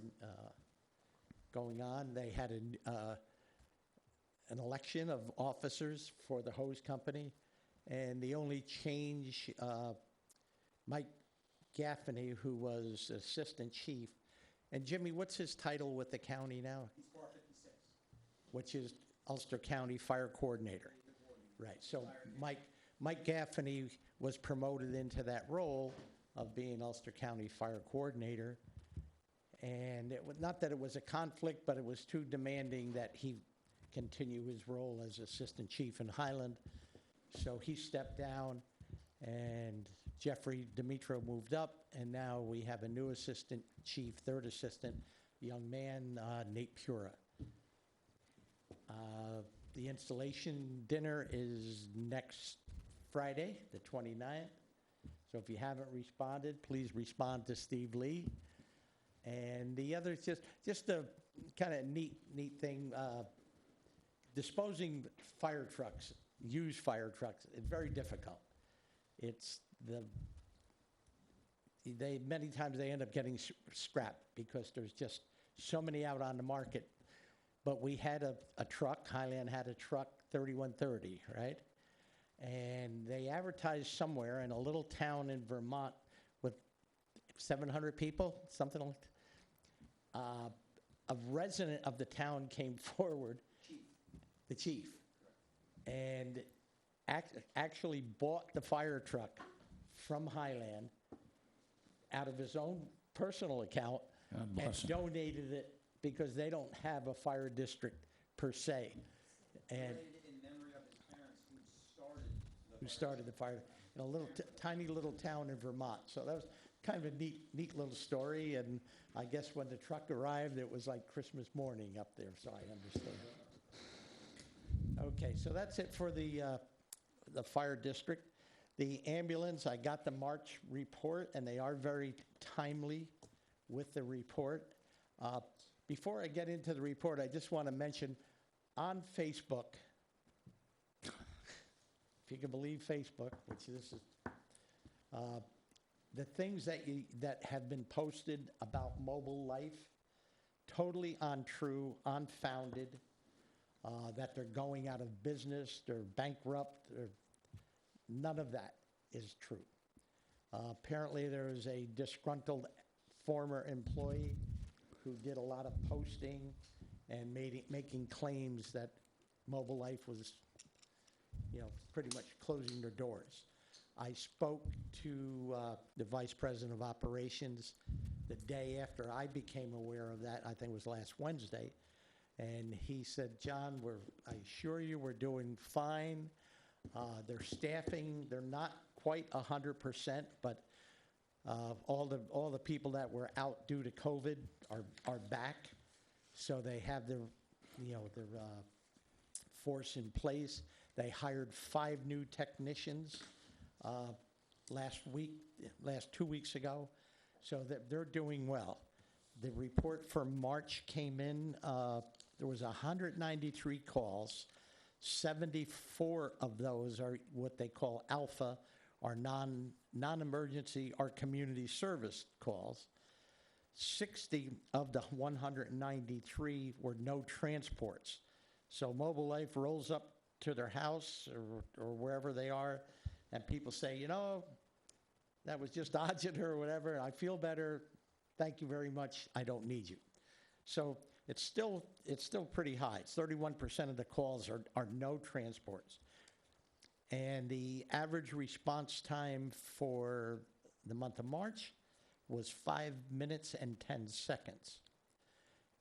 going on. They had an election of officers for the hose company, and the only change, Mike Gaffney, who was assistant chief, and Jimmy, what's his title with the county now? He's 456. Which is Ulster County Fire Coordinator. Right, so Mike Gaffney was promoted into that role of being Ulster County Fire Coordinator. And it was, not that it was a conflict, but it was too demanding that he continue his role as Assistant Chief in Highland. So he stepped down, and Jeffrey Dimitro moved up, and now we have a new Assistant Chief, third assistant, young man, Nate Pura. The installation dinner is next Friday, the 29th. So if you haven't responded, please respond to Steve Lee. And the other, just a kind of neat thing, disposing fire trucks, used fire trucks, is very difficult. It's many times they end up getting scrapped because there's just so many out on the market. But we had a truck, Highland had a truck, 3130, right? And they advertised somewhere in a little town in Vermont with 700 people, something like that. A resident of the town came forward, the chief, and actually bought the fire truck from Highland out of his own personal account and donated it because they don't have a fire district per se. And In memory of his parents who started the fire in a little tiny little town in Vermont. So that was kind of a neat little story. And I guess when the truck arrived, it was like Christmas morning up there. So I understand. Okay, so that's it for the fire district. The ambulance, I got the March report, and they are very timely with the report. Before I get into the report, I just want to mention on Facebook, if you can believe Facebook, which this is, the things that have been posted about Mobile Life, totally untrue, unfounded, that they're going out of business, they're bankrupt, none of that is true. Apparently there is a disgruntled former employee who did a lot of posting and making claims that Mobile Life was, pretty much closing their doors. I spoke to the vice president of operations the day after I became aware of that. I think it was last Wednesday. And he said, John, I assure you we're doing fine. They're staffing, they're not quite 100%, but all the people that were out due to COVID are back. So they have their force in place. They hired 5 new technicians last 2 weeks ago, so that they're doing well. The report for March came in, there was 193 calls. 74 of those are what they call alpha, or non-emergency or community service calls. 60 of the 193 were no transports. So Mobile Life rolls up to their house or wherever they are, and people say, that was just dodging or whatever, I feel better, thank you very much, I don't need you. So it's still pretty high. It's 31% of the calls are no transports. And the average response time for the month of March was 5 minutes and 10 seconds.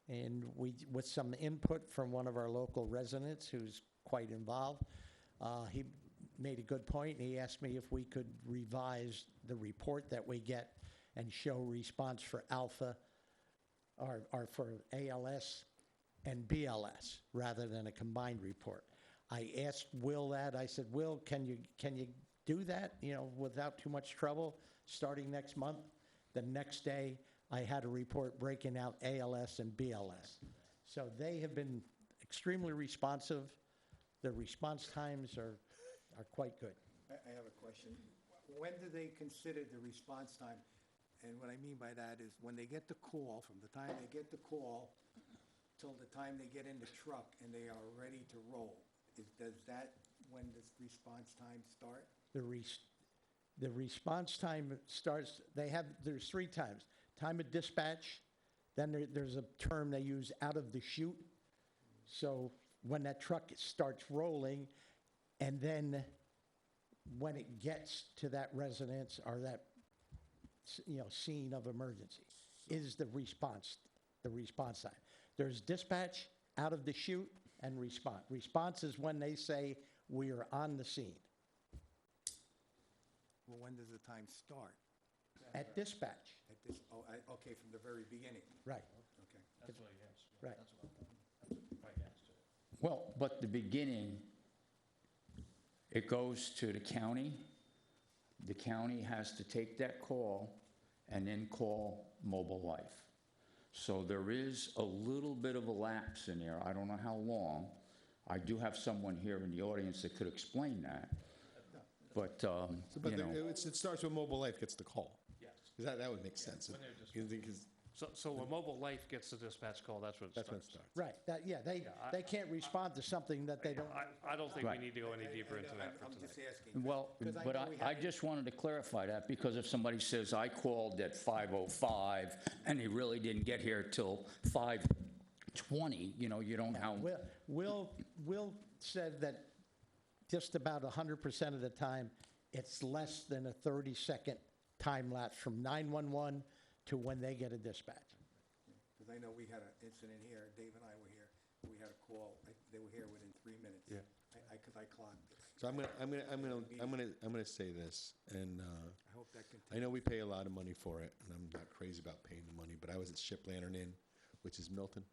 And with some input from one of our local residents who's quite involved, made a good point. He asked me if we could revise the report that we get and show response for alpha or for ALS and BLS rather than a combined report. I asked Will that. I said, Will, can you do that, without too much trouble starting next month? The next day, I had a report breaking out ALS and BLS. So they have been extremely responsive. The response times are quite good. I have a question. When do they consider the response time? And what I mean by that is when they get the call, from the time they get the call till the time they get in the truck and they are ready to roll, when does response time start? The response time starts, there's 3 times. Time of dispatch, then there's a term they use, out of the chute. So when that truck starts rolling, and then when it gets to that residence or that scene of emergency is the response time. There's dispatch, out of the chute, and response. Response is when they say we are on the scene. Well, when does the time start? At dispatch, Okay, from the very beginning. right, Okay. That's what he asked. right. That's what I asked it. Well, but the beginning, it goes to the county. The county has to take that call and then call Mobile Life. So there is a little bit of a lapse in there. I don't know how long. I do have someone here in the audience that could explain that. But, It starts when Mobile Life gets the call. Yes. 'Cause that would make sense. When they're just- Because So when Mobile Life gets the dispatch call, that's when it that's when it starts. starts. Right, they can't respond to something that they don't. I don't think we Right. need to go any deeper into that for I'm just tonight. asking. well, 'Cause I but know we I had- just wanted to clarify that, because if somebody says, I called at 5:05 and he really didn't get here till 5:20, you don't have. Will said that just about 100% of the time, it's less than a 30-second time lapse from 911 to when they get a dispatch. Because I know we had an incident here, Dave and I were here, we had a call, they were here within 3 minutes. Yeah. Because I clocked it. So I'm gonna say this, and I hope that continues. I know we pay a lot of money for it, and I'm not crazy about paying the money, but I was at Ship Lantern Inn, which is Milton,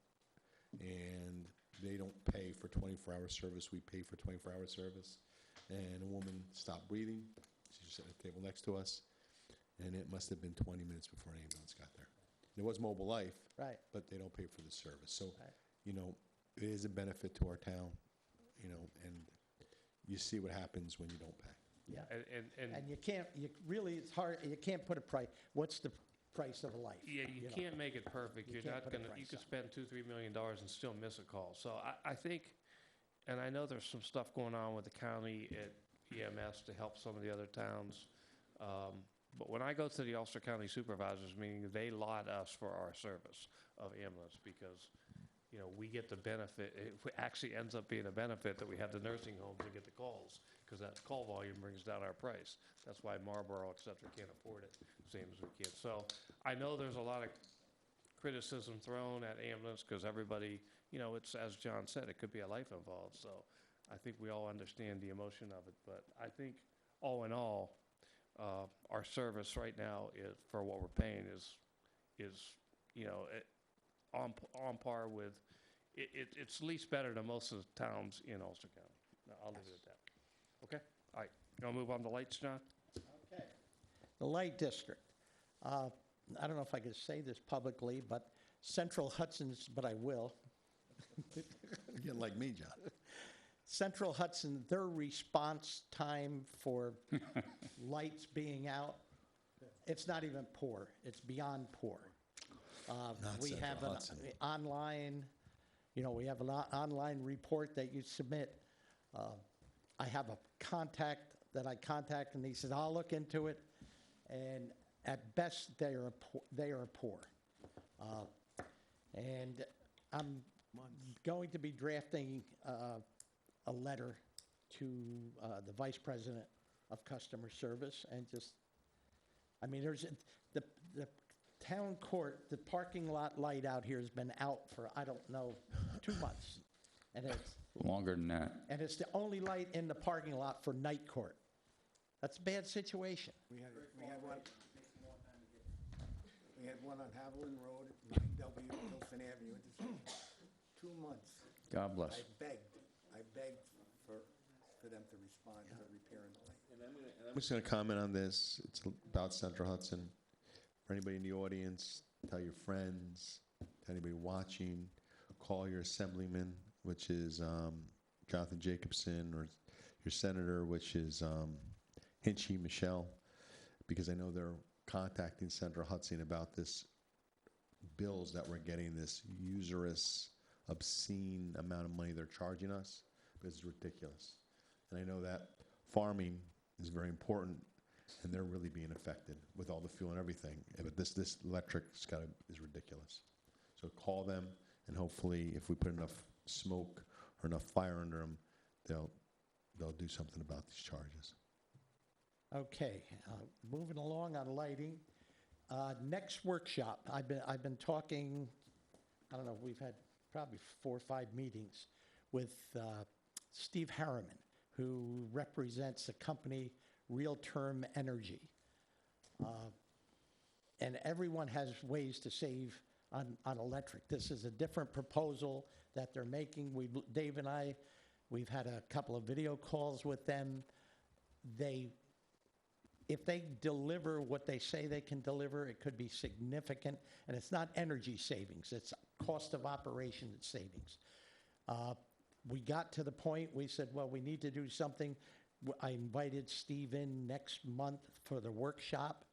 and they don't pay for 24-hour service. We pay for 24-hour service, and a woman stopped breathing. She was sitting at the table next to us, and it must have been 20 minutes before an ambulance got there. There was Mobile Life, Right. but they don't pay for the service. So, Right. it is a benefit to our town, and you see what happens when you don't pay. Yeah. And And it's hard, you can't put a price. What's the price of a life? yeah, you know? can't make it perfect. You You're can't not put a gonna, you price could on spend $2-3 million and still miss a call. So I think, and I know there's some stuff going on with the county at EMS to help some of the other towns. But when I go to the Ulster County Supervisors meeting, they laud us for our service of ambulance because, we get the benefit. It actually ends up being a benefit that we have the nursing homes and get the calls because that call volume brings down our price. That's why Marlboro, et cetera, can't afford it, same as we can. So I know there's a lot of criticism thrown at ambulance because everybody, it's, as John said, it could be a life involved. So I think we all understand the emotion of it. But I think all in all, our service right now for what we're paying is on par with, it's at least better than most of the towns in Ulster County. No, I'll leave it at that. Okay? All right. You want to move on to lights, John? Okay. The Light District. I don't know if I could say this publicly, but Central Hudson's, but I will. You're getting like me, John. Central Hudson, their response time for lights being out, it's not even poor. It's beyond poor. We Central have an Hudson. online, we have an online report that you submit. I have a contact that I contact, and he says, I'll look into it. And at best, they are poor. And I'm going to be drafting a letter to the Vice President of Customer Service and there's the town court, the parking lot light out here has been out for, I don't know, 2 months. And it's Longer than that. And it's the only light in the parking lot for night court. That's a bad situation. We had one on Haviland Road, 9W, Wilson Avenue, intersection. 2 months. God bless. I begged for them to respond to repairing the light. I'm just going to comment on this. It's about Central Hudson. For anybody in the audience, tell your friends, tell anybody watching, call your assemblyman, which is Jonathan Jacobson, or your senator, which is Hinchy Michelle, because I know they're contacting Central Hudson about this bills that we're getting, this usurious, obscene amount of money they're charging us, because it's ridiculous. And I know that farming is very important, and they're really being affected with all the fuel and everything. But this electric is ridiculous. So call them, and hopefully, if we put enough smoke or enough fire under them, they'll do something about these charges. Okay, moving along on lighting. Next workshop, I've been talking, I don't know, we've had probably 4 or 5 meetings with Steve Harriman, who represents the company Real Term Energy. And everyone has ways to save on electric. This is a different proposal that they're making. Dave and I, we've had a couple of video calls with them. If they deliver what they say they can deliver, it could be significant. And it's not energy savings, it's cost of operation savings. We got to the point, we said, well, we need to do something. I invited Steve in next month for the workshop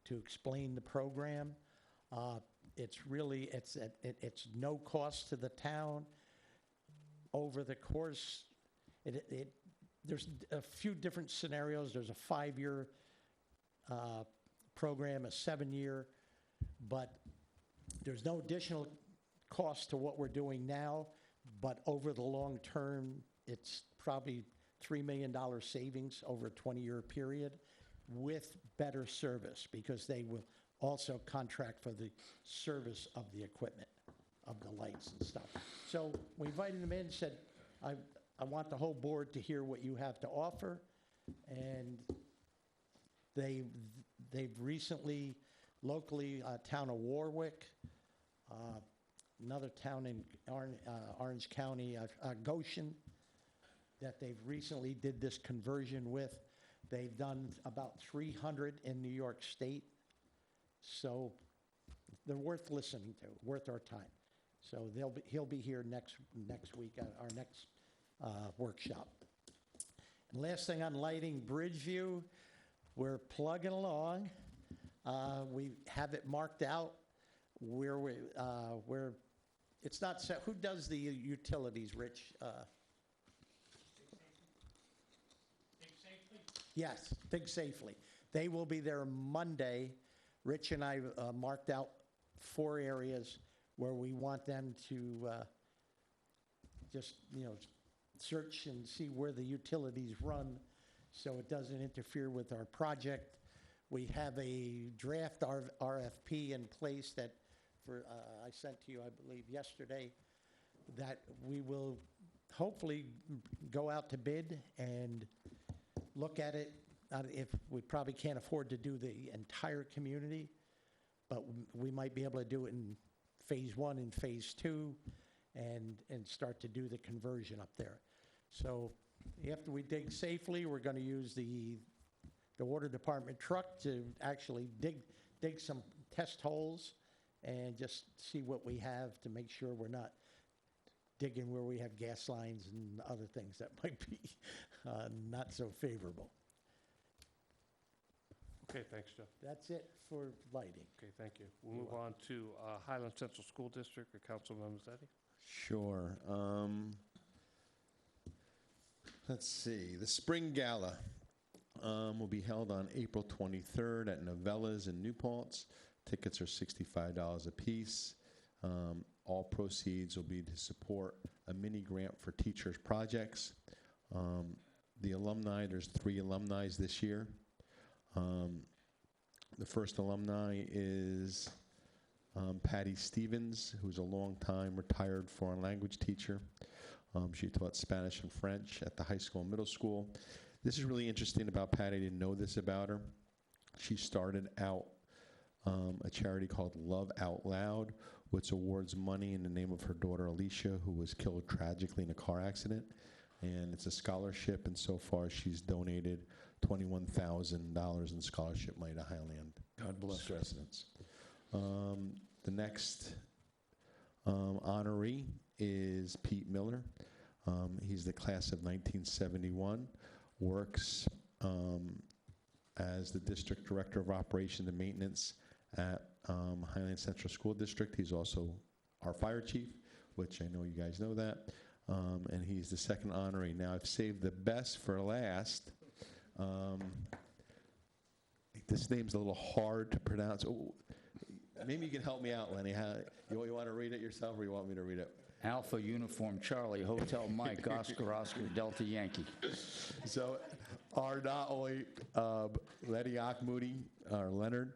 to explain the program. It's no cost to the town. Over the course, there's a few different scenarios. There's a 5-year program, a 7-year, but there's no additional cost to what we're doing now, but over the long term, it's probably $3 million savings over a 20-year period with better service, because they will also contract for the service of the equipment, of the lights and stuff. So we invited them in and said, I want the whole board to hear what you have to offer. And they've recently, locally, town of Warwick, another town in Orange County, Goshen, that they've recently did this conversion with. They've done about 300 in New York State. So they're worth listening to, worth our time. So he'll be here next week at our next workshop. And last thing on lighting, Bridgeview, we're plugging along. We have it marked out where it's not set. Who does the utilities, Rich? Yes, Think Safely. They will be there Monday. Rich and I marked out 4 areas where we want them to just, search and see where the utilities run so it doesn't interfere with our project. We have a draft RFP in place that I sent to you, I believe, yesterday, that we will hopefully go out to bid and look at it. If we probably can't afford to do the entire community, but we might be able to do it in phase 1 and phase 2 and start to do the conversion up there. So after we dig safely, we're going to use the water department truck to actually dig some test holes and just see what we have to make sure we're not digging where we have gas lines and other things that might be not so favorable. Okay, thanks, Jeff. That's it for lighting. Okay, thank you. We'll move on to Highland Central School District, or Councilman Mazzetti. Sure. Let's see. The Spring Gala will be held on April 23rd at Novella's in New Paltz. Tickets are $65 a piece. All proceeds will be to support a mini grant for teachers' projects. The alumni, there's 3 alumni this year. The first alumni is Patty Stevens, who's a long-time retired foreign language teacher. She taught Spanish and French at the high school and middle school. This is really interesting about Patty. I didn't know this about her. She started out a charity called Love Out Loud, which awards money in the name of her daughter Alicia, who was killed tragically in a car accident. And it's a scholarship, and so far she's donated $21,000 in scholarship money to Highland. God bless her. Residents. The next honoree is Pete Miller. He's the class of 1971, works as the District Director of Operations and Maintenance at Highland Central School District. He's also our fire chief, which I know you guys know that. And he's the second honoree. Now, I've saved the best for last. This name's a little hard to pronounce. Oh, maybe you can help me out, Lenny. You want to read it yourself, or you want me to read it? Alpha Uniform Charlie, Hotel Mike, Oscar, Delta Yankee. So, our not only Letty Moody, or Leonard,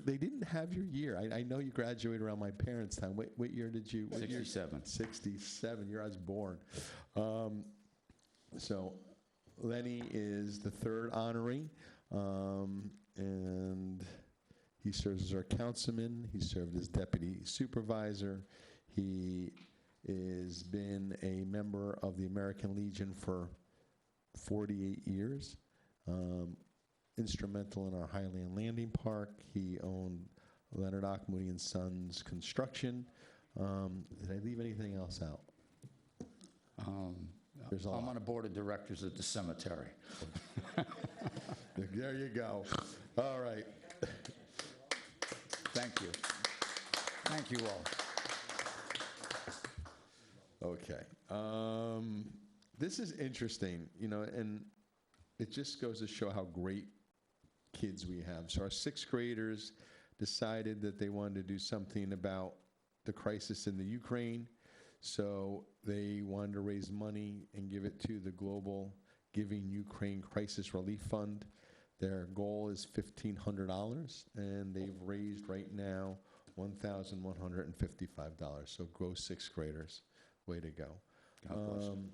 they didn't have your year. I know you graduated around my parents' time. What year did you? 67. 67. Year I was born. So, Lenny is the third honoree, and he serves as our councilman. He served as deputy supervisor. He has been a member of the American Legion for 48 years, instrumental in our Highland Landing Park. He owned Leonard Moody and Sons Construction. Did I leave anything else out? There's a lot. I'm on a board of directors at the cemetery. There you go. All right. Thank you. Thank you all. Okay. This is interesting, and it just goes to show how great kids we have. So our sixth graders decided that they wanted to do something about the crisis in the Ukraine. So they wanted to raise money and give it to the Global Giving Ukraine Crisis Relief Fund. Their goal is $1,500, and they've raised right now $1,155. So go sixth graders. Way to go. God bless them.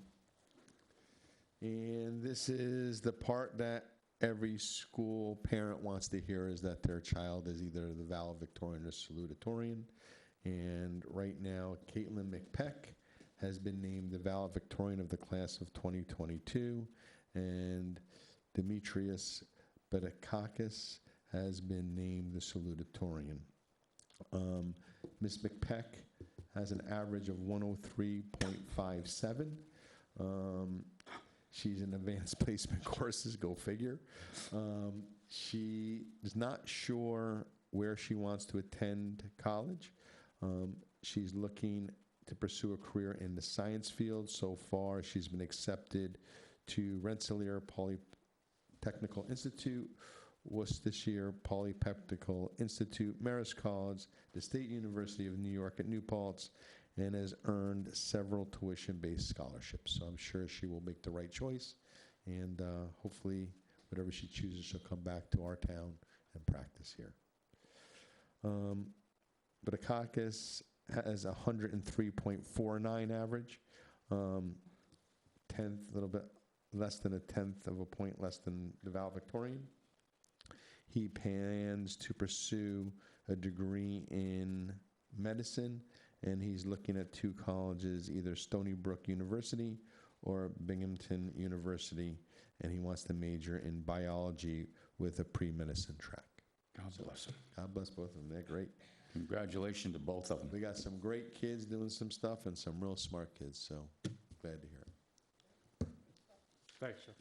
And this is the part that every school parent wants to hear, is that their child is either the valedictorian or salutatorian. And right now, Caitlin McPeck has been named the valedictorian of the class of 2022, and Demetrius Bedakakis has been named the salutatorian. Ms. McPeck has an average of 103.57. She's in advanced placement courses, go figure. She is not sure where she wants to attend college. She's looking to pursue a career in the science field. So far, she's been accepted to Rensselaer Polytechnical Institute, Worcestershire Polytechnical Institute, Marist College, the State University of New York at New Paltz, and has earned several tuition-based scholarships. So I'm sure she will make the right choice, and hopefully whatever she chooses, she'll come back to our town and practice here. Bedakakis has a 103.49 average, a little bit less than a tenth of a point less than the valedictorian. He plans to pursue a degree in medicine, and he's looking at two colleges, either Stony Brook University or Binghamton University, and he wants to major in biology with a pre-medicine track. God bless them. God bless both of them. They're great. Congratulations to both of them. We got some great kids doing some stuff and some real smart kids, so glad to hear it. Thanks, sir.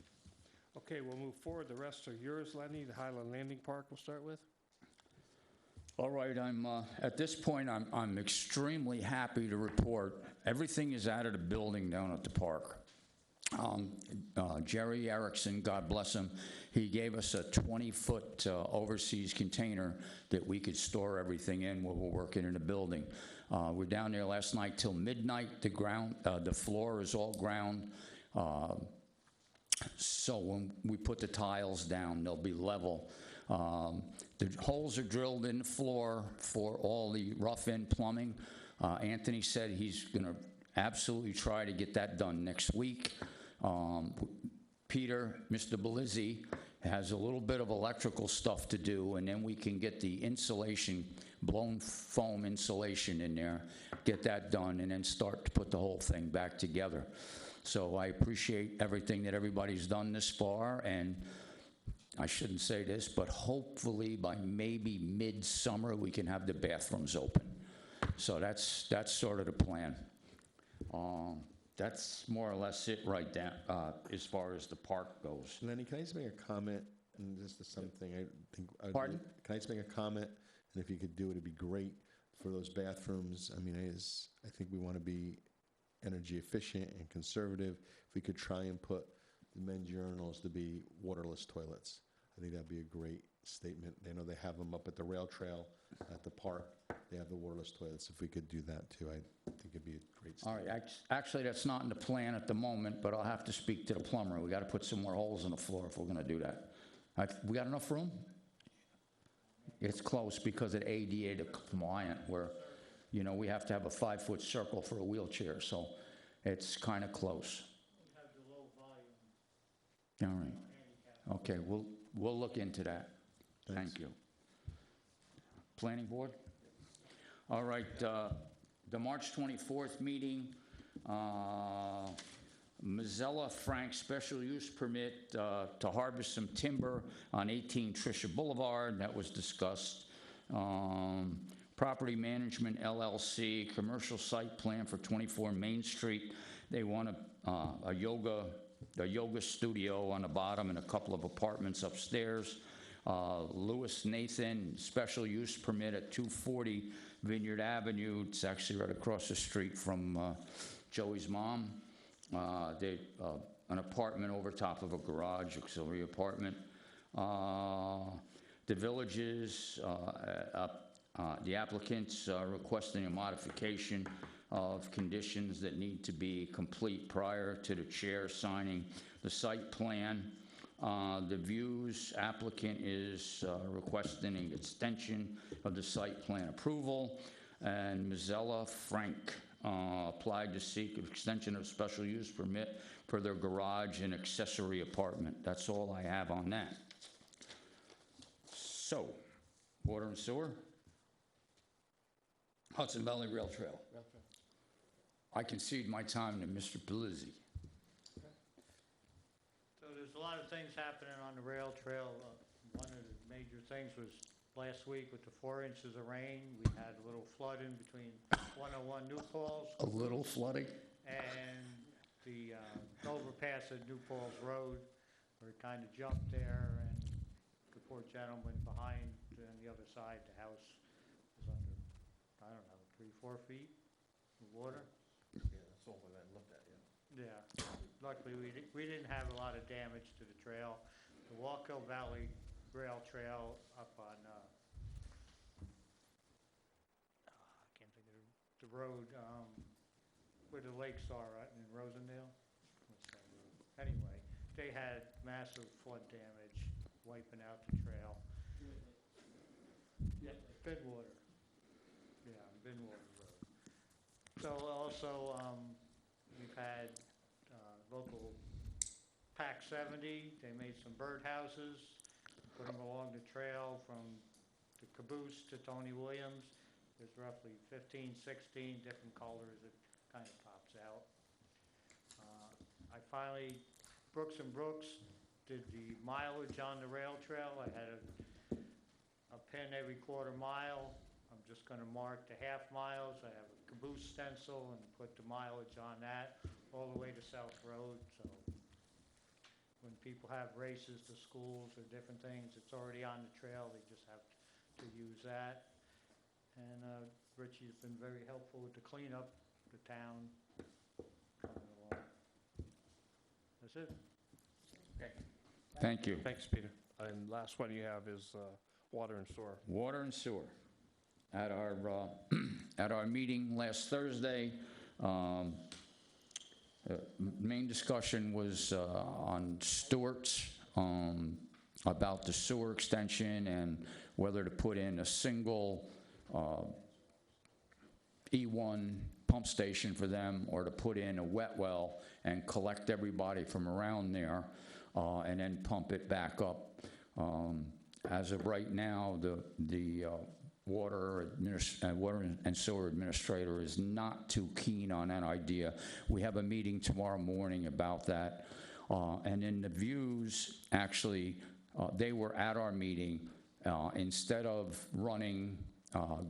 Okay, we'll move forward. The rest are yours, Lenny. The Highland Landing Park we'll start with. All right, at this point, I'm extremely happy to report everything is out of the building down at the park. Jerry Erickson, God bless him, he gave us a 20-foot overseas container that we could store everything in while we're working in the building. We're down there last night till midnight. The floor is all ground. So when we put the tiles down, they'll be level. The holes are drilled in the floor for all the rough-in plumbing. Anthony said he's going to absolutely try to get that done next week. Peter, Mr. Belizzi, has a little bit of electrical stuff to do, and then we can get the insulation, blown foam insulation in there, get that done, and then start to put the whole thing back together. So I appreciate everything that everybody's done this far, and I shouldn't say this, but hopefully by maybe midsummer, we can have the bathrooms open. So that's sort of the plan. That's more or less it right down, as far as the park goes. Lenny, can I just make a comment? And this is something I think. Pardon? Can I just make a comment? And if you could do it, it'd be great for those bathrooms. I mean, I think we want to be energy efficient and conservative. If we could try and put the men's urinals to be waterless toilets, I think that'd be a great statement. They know they have them up at the rail trail at the park. They have the waterless toilets. If we could do that too, I think it'd be a great All statement. right, actually, that's not in the plan at the moment, but I'll have to speak to the plumber. We got to put some more holes in the floor if we're going to do that. We got enough room? It's close because of ADA compliant, where, you know, we have to have a 5-foot circle for a wheelchair, so it's kind of close. All right. Okay, we'll look into that. Thank you. Planning board? All right, the March 24th meeting, Mazzella Frank special use permit to harvest some timber on 18 Tricia Boulevard, that was discussed. Property Management LLC, commercial site plan for 24 Main Street. They want a yoga studio on the bottom and a couple of apartments upstairs. Lewis Nathan, special use permit at 240 Vineyard Avenue. It's actually right across the street from Joey's mom. An apartment over top of a garage, auxiliary apartment. The villages, the applicants requesting a modification of conditions that need to be complete prior to the chair signing the site plan. The views applicant is requesting an extension of the site plan approval, and Mazzella Frank applied to seek an extension of special use permit for their garage and accessory apartment. That's all I have on that. So, water and sewer? Hudson Valley Rail Trail. I concede my time to Mr. Pelizzi. So there's a lot of things happening on the rail trail. One of the major things was last week with the 4 inches of rain. We had a little flooding between 101 New Falls. A little flooding? And the overpass at New Falls Road, where it kind of jumped there, and the poor gentleman behind on the other side, the house was under, I don't know, 3-4 feet of water. Yeah, that's all I looked at, yeah. Yeah, luckily we didn't have a lot of damage to the trail. The Walkill Valley Rail Trail up on, I can't think of the road, where the lakes are, right, in Rosendale. What's that road? Anyway, they had massive flood damage, wiping out the trail. Yeah, Bidwater. Yeah, Bidwater Road. So also, we've had local PAC 70. They made some birdhouses, put them along the trail from the Caboose to Tony Williams. There's roughly 15, 16 different colors. It kind of pops out. I finally, Brooks and Brooks did the mileage on the rail trail. I had a pin every quarter mile. I'm just going to mark the half miles. I have a Caboose stencil and put the mileage on that all the way to South Road. So when people have races to schools or different things, it's already on the trail. They just have to use that. And Richie's been very helpful with the cleanup, the town. Coming along. That's it. Okay. Thank you. Thanks, Peter. And last one you have is water and sewer. Water and sewer. At our at our meeting last Thursday, main discussion was on Stewart's, about the sewer extension and whether to put in a single E1 pump station for them, or to put in a wet well and collect everybody from around there, and then pump it back up. As of right now, the water and sewer administrator is not too keen on that idea. We have a meeting tomorrow morning about that. And in the views, actually, they were at our meeting. Instead of running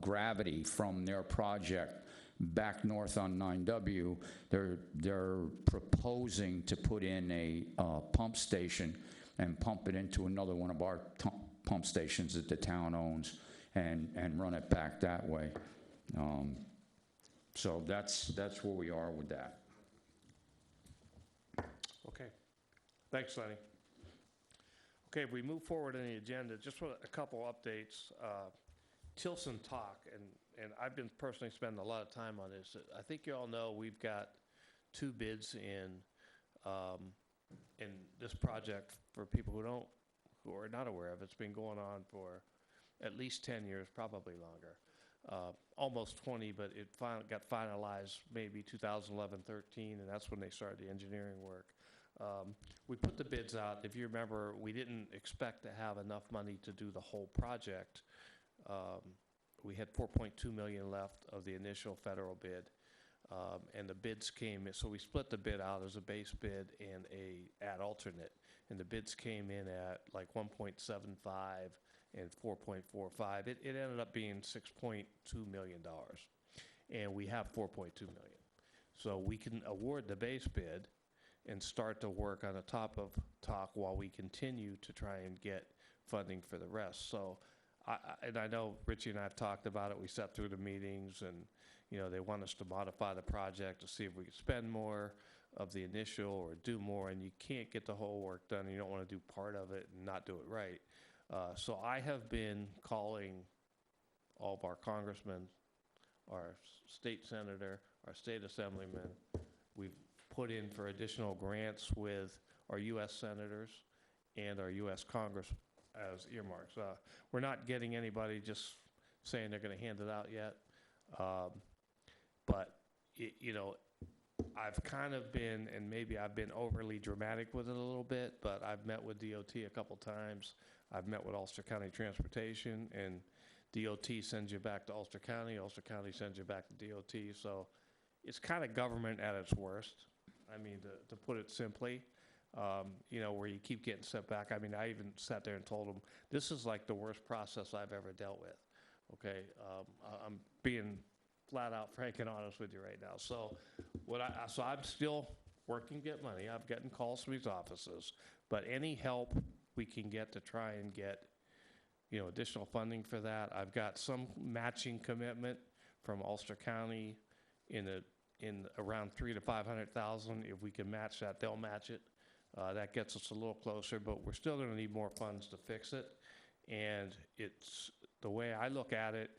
gravity from their project back north on 9W, they're proposing to put in a pump station and pump it into another one of our pump stations that the town owns, and run it back that way. So that's where we are with that. Okay. Thanks, Lenny. Okay, if we move forward on the agenda, just for a couple updates. Tilson Talk, and I've been personally spending a lot of time on this. I think you all know we've got 2 bids in this project. For people who are not aware of it, it's been going on for at least 10 years, probably longer. Almost 20, but it got finalized maybe 2011-13, and that's when they started the engineering work. We put the bids out. If you remember, we didn't expect to have enough money to do the whole project. We had $4.2 million left of the initial federal bid, and the bids came in. So we split the bid out as a base bid and a ad alternate, and the bids came in at like 1.75 and 4.45. It ended up being $6.2 million, and we have $4.2 million. So we can award the base bid and start to work on the top of talk while we continue to try and get funding for the rest. So, I know Richie and I have talked about it. We sat through the meetings, and they want us to modify the project to see if we can spend more of the initial or do more, and you can't get the whole work done, and you don't want to do part of it and not do it right. So I have been calling all of our congressmen, our state senator, our state assemblymen. We've put in for additional grants with our U.S. senators and our U.S. Congress as earmarks. We're not getting anybody just saying they're going to hand it out yet. But, I've kind of been, and maybe I've been overly dramatic with it a little bit, but I've met with DOT a couple times. I've met with Ulster County Transportation, and DOT sends you back to Ulster County. Ulster County sends you back to DOT. So it's kind of government at its worst. I mean, to put it simply, where you keep getting sent back. I mean, I even sat there and told them, this is like the worst process I've ever dealt with. Okay, I'm being flat out frank and honest with you right now. So so I'm still working to get money. I've gotten calls from these offices, but any help we can get to try and get, additional funding for that. I've got some matching commitment from Ulster County in around $300,000 to $500,000. If we can match that, they'll match it. That gets us a little closer, but we're still going to need more funds to fix it. And it's the way I look at it.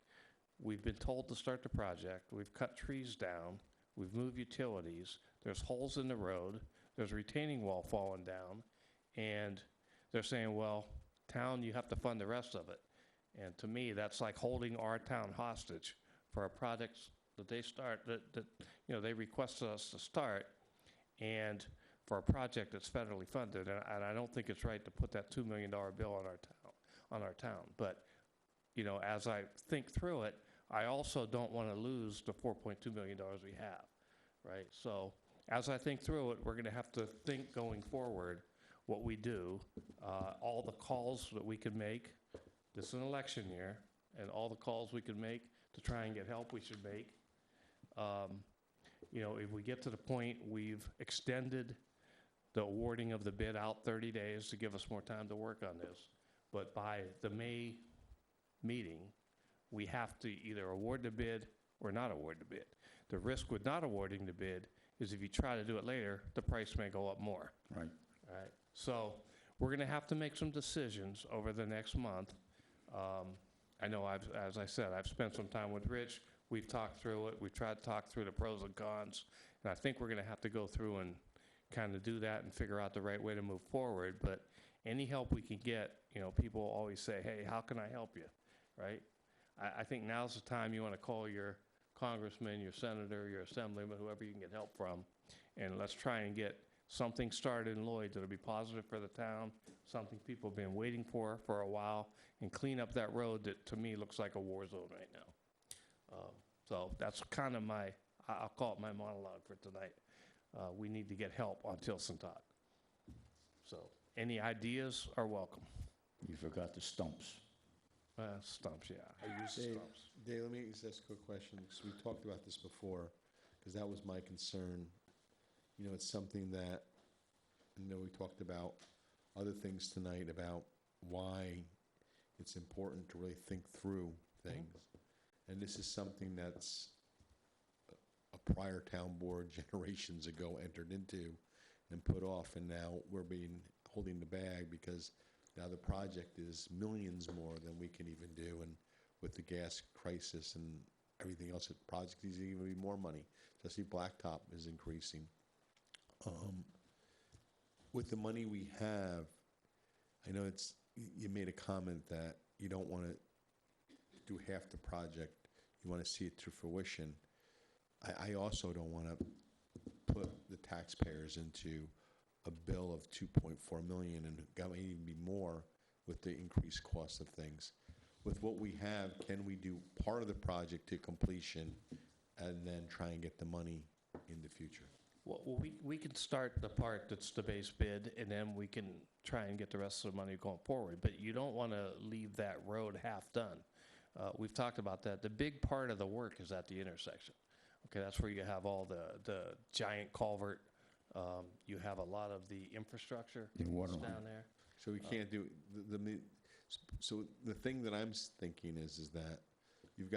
We've been told to start the project. We've cut trees down. We've moved utilities. There's holes in the road. There's a retaining wall falling down. And they're saying, well, town, you have to fund the rest of it. And to me, that's like holding our town hostage for a project that they start, that they requested us to start, and for a project that's federally funded. And I don't think it's right to put that $2 million bill on our town. But, as I think through it, I also don't want to lose the $4.2 million we have, right? So as I think through it, we're going to have to think going forward what we do, all the calls that we could make. This is an election year, and all the calls we could make to try and get help we should make. If we get to the point we've extended the awarding of the bid out 30 days to give us more time to work on this, but by the May meeting, we have to either award the bid or not award the bid. The risk with not awarding the bid is if you try to do it later, the price may go up more. Right. All right. So we're going to have to make some decisions over the next month. I know, as I said, I've spent some time with Rich. We've talked through it. We've tried to talk through the pros and cons. And I think we're going to have to go through and kind of do that and figure out the right way to move forward. But any help we can get, people always say, hey, how can I help you, right? I think now's the time you want to call congressman, your senator, your assemblyman, whoever you can get help from, and let's try and get something started in Lloyd that'll be positive for the town, something people have been waiting for a while, and clean up that road that, to me, looks like a war zone right now. So that's kind of I'll call it my monologue for tonight. We need to get help on Tilsontot. So any ideas are welcome. You forgot the stumps. Stumps, yeah. I use Dave, stumps. Dave, let me just ask a quick question, because we talked about this before, because that was my concern. You know, it's something that, I know we talked about other things tonight about why it's important to really think through things. And this is something that's a prior town board generations ago entered into and put off, and now we're holding the bag because now the project is millions more than we can even do, and with the gas crisis and everything else, the project is even be more money. Especially Blacktop is increasing. With the money we have, I know you made a comment that you don't want to do half the project. You want to see it to fruition. I also don't want to put the taxpayers into a bill of $2.4 million, and it may even be more with the increased cost of things. With what we have, can we do part of the project to completion and then try and get the money in the future? Well, we can start the part that's the base bid, and then we can try and get the rest of the money going forward. But you don't want to leave that road half done. We've talked about that. The big part of the work is at the intersection. Okay, that's where you have all the giant culvert. You have a lot of the infrastructure The water that's line. down there. So we can't do, so the thing that I'm thinking is that you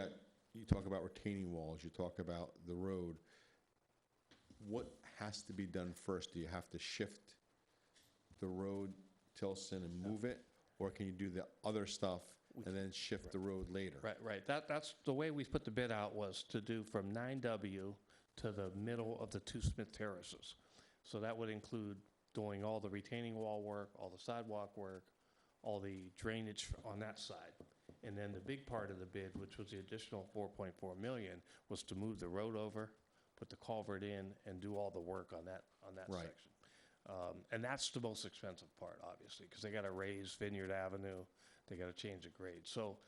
talk about retaining walls, you talk about the road. What has to be done first? Do you have to shift the road, Tilson, and move it? Or can you do the other stuff and then shift the road later? Right. That's the way we put the bid out, was to do from 9W to the middle of the two Smith terraces. So that would include doing all the retaining wall work, all the sidewalk work, all the drainage on that side. And then the big part of the bid, which was the additional $4.4 million, was to move the road over, put the culvert in, and do all the work on that Right. section. And that's the most expensive part, obviously, because they got to raise Vineyard Avenue, they got to change the grade. So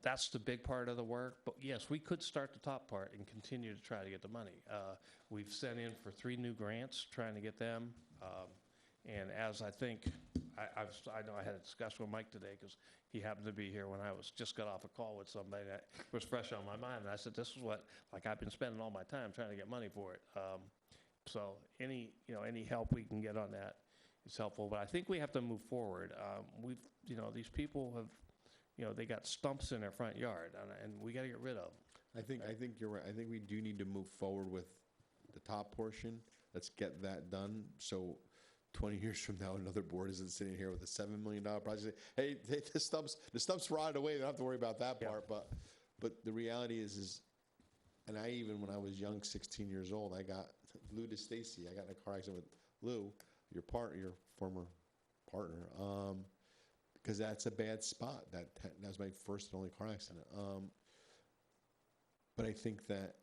that's the big part of the work. But yes, we could start the top part and continue to try to get the money. We've sent in for 3 new grants, trying to get them. And as I think, I know I had a discussion with Mike today, because he happened to be here when I just got off a call with somebody that was fresh on my mind. And I said, this is what, I've been spending all my time trying to get money for it. So any help we can get on that is helpful. But I think we have to move forward. These people have, they got stumps in their front yard, and we got to get rid of them. I think you're right. I think we do need to move forward with the top portion. Let's get that done. So 20 years from now, another board isn't sitting here with a $7 million project. Hey, the stumps rotted away. They don't have to worry about that part. But the reality is, and I even, when I was young, 16 years old, I got Lou DeStacy. I got in a car accident with Lou, your former partner, because that's a bad spot. That was my first and only car accident. But I think that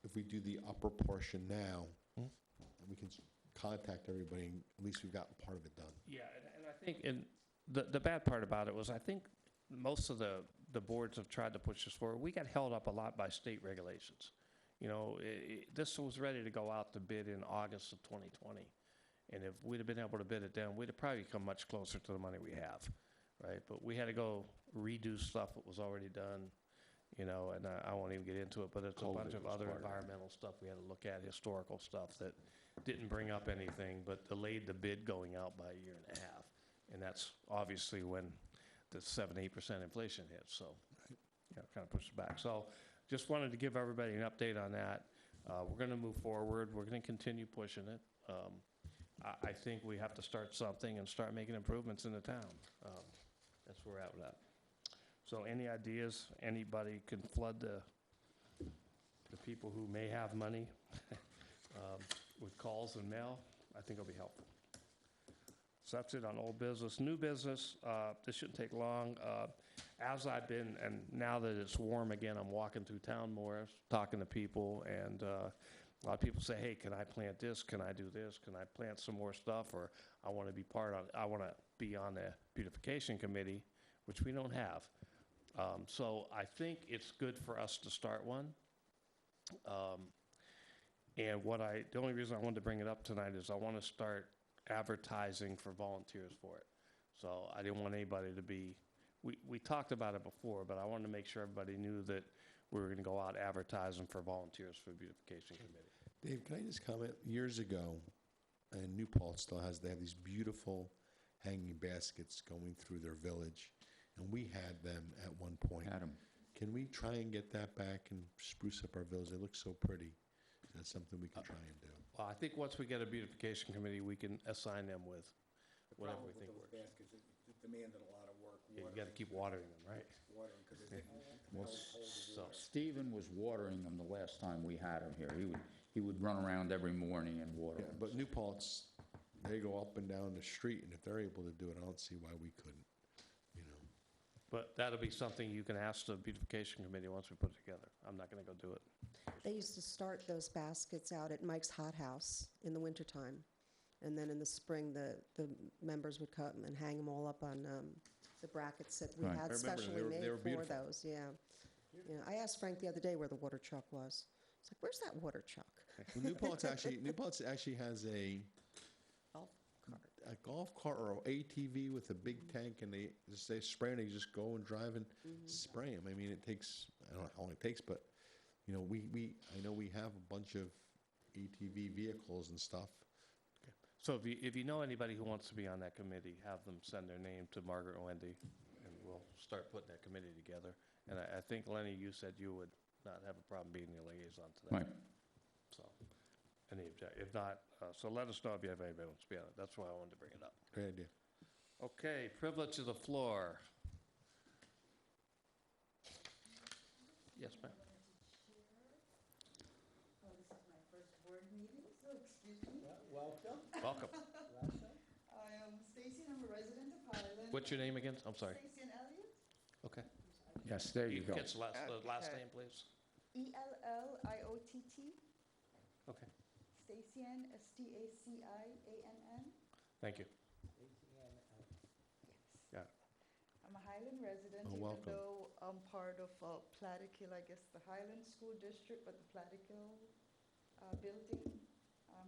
if we do the upper portion now, we can contact everybody, and at least we've got part of it done. Yeah, and I think the bad part about it was, I think most of the boards have tried to push this forward. We got held up a lot by state regulations. This was ready to go out to bid in August of 2020. And if we'd have been able to bid it down, we'd have probably come much closer to the money we have, right? But we had to go redo stuff that was already done, and I won't even get into it, but it's a bunch of other environmental stuff we had to look at, historical stuff that didn't bring up anything, but delayed the bid going out by a year and a half. And that's obviously when the 7-8% inflation hit, so kind of pushed it back. So just wanted to give everybody an update on that. We're going to move forward. We're going to continue pushing it. I think we have to start something and start making improvements in the town. That's where we're at with that. So any ideas? Anybody can flood the people who may have money with calls and mail. I think it'll be helpful. So that's it on old business. New business, this shouldn't take long. as I've been, and now that it's warm again, I'm walking through town more, talking to people, and a lot of people say, hey, can I plant this? Can I do this? Can I plant some more stuff? Or I want to be I want to be on the beautification committee, which we don't have. So I think it's good for us to start one. And the only reason I wanted to bring it up tonight is I want to start advertising for volunteers for it. So I didn't want anybody to be, we talked about it before, but I wanted to make sure everybody knew that we were going to go out advertising for volunteers for the beautification committee. Dave, can I just comment? Years ago, and New Paltz still has, they have these beautiful hanging baskets going through their village, and we had them at one point. Adam. Can we try and get that back and spruce up our village? They look so pretty. That's something we can try and do. Well, I think once we get a beautification committee, we can assign them with whatever we think works. The problem with those baskets, it demanded a lot of work. Yeah, you got to keep watering them, right? Watering, because it Well, don't hold the So, water. Stephen was watering them the last time we had him here. He would run around every morning and water Yeah, them. but New Paltz, they go up and down the street, and if they're able to do it, I don't see why we couldn't, you know. but that'll be something you can ask the beautification committee once we put it together. I'm not going to go do it. They used to start those baskets out at Mike's Hot House in the wintertime. And then in the spring, the members would come and hang them all up on the brackets that we Right. had I remember, specially they made were for beautiful. those, yeah. Yeah, I asked Frank the other day where the water truck was. It's like, where's that water truck? Well, New Paltz actually has a golf cart or ATV with a big tank, and they spray, and they just go and drive and spray them. I mean, it takes, I don't know how long it takes, but, you know, I know we have a bunch of ATV vehicles and stuff. So if you know anybody who wants to be on that committee, have them send their name to Margaret and Wendy, and we'll start putting that committee together. And I think, Lenny, you said you would not have a problem being the liaison to that. Right. So, if not, so let us know if you have anybody who wants to be on it. That's why I wanted to bring it up. Great idea. Okay, privilege of the floor. Yes, ma'am. Oh, this is my first board meeting, so excuse me. Welcome. Welcome. I am Stacy, and I'm a resident of Highland. What's your name again? I'm sorry. Stacy and Elliott. Okay. Yes, there you go. Get the last name, please. Elliott. Okay. Stacian, Staciann. Thank you. Yes. Got it. I'm a Highland resident, Oh, even welcome. though I'm part of Plattekill, I guess the Highland School District, but the Plattekill building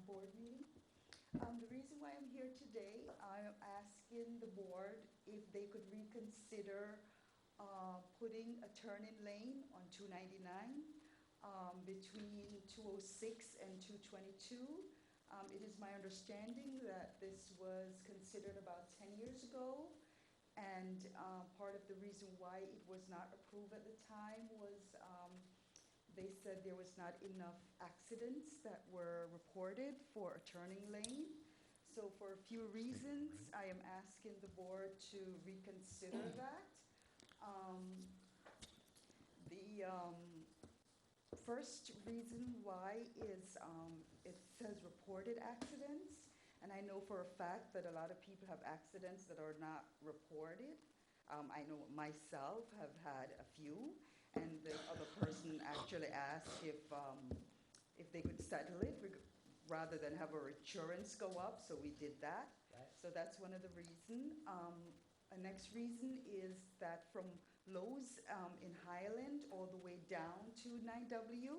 board meeting. The reason why I'm here today, I'm asking the board if they could reconsider putting a turn-in lane on 299 between 206 and 222. It is my understanding that this was considered about 10 years ago, and part of the reason why it was not approved at the time was they said there was not enough accidents that were reported for a turning lane. So for a few reasons, I am asking the board to reconsider that. The first reason why is it says reported accidents, and I know for a fact that a lot of people have accidents that are not reported. I know myself have had a few, and the other person actually asked if they could settle it rather than have our insurance go up, so we did that. Right. So that's one of the reasons. A next reason is that from Lowe's in Highland all the way down to 9W,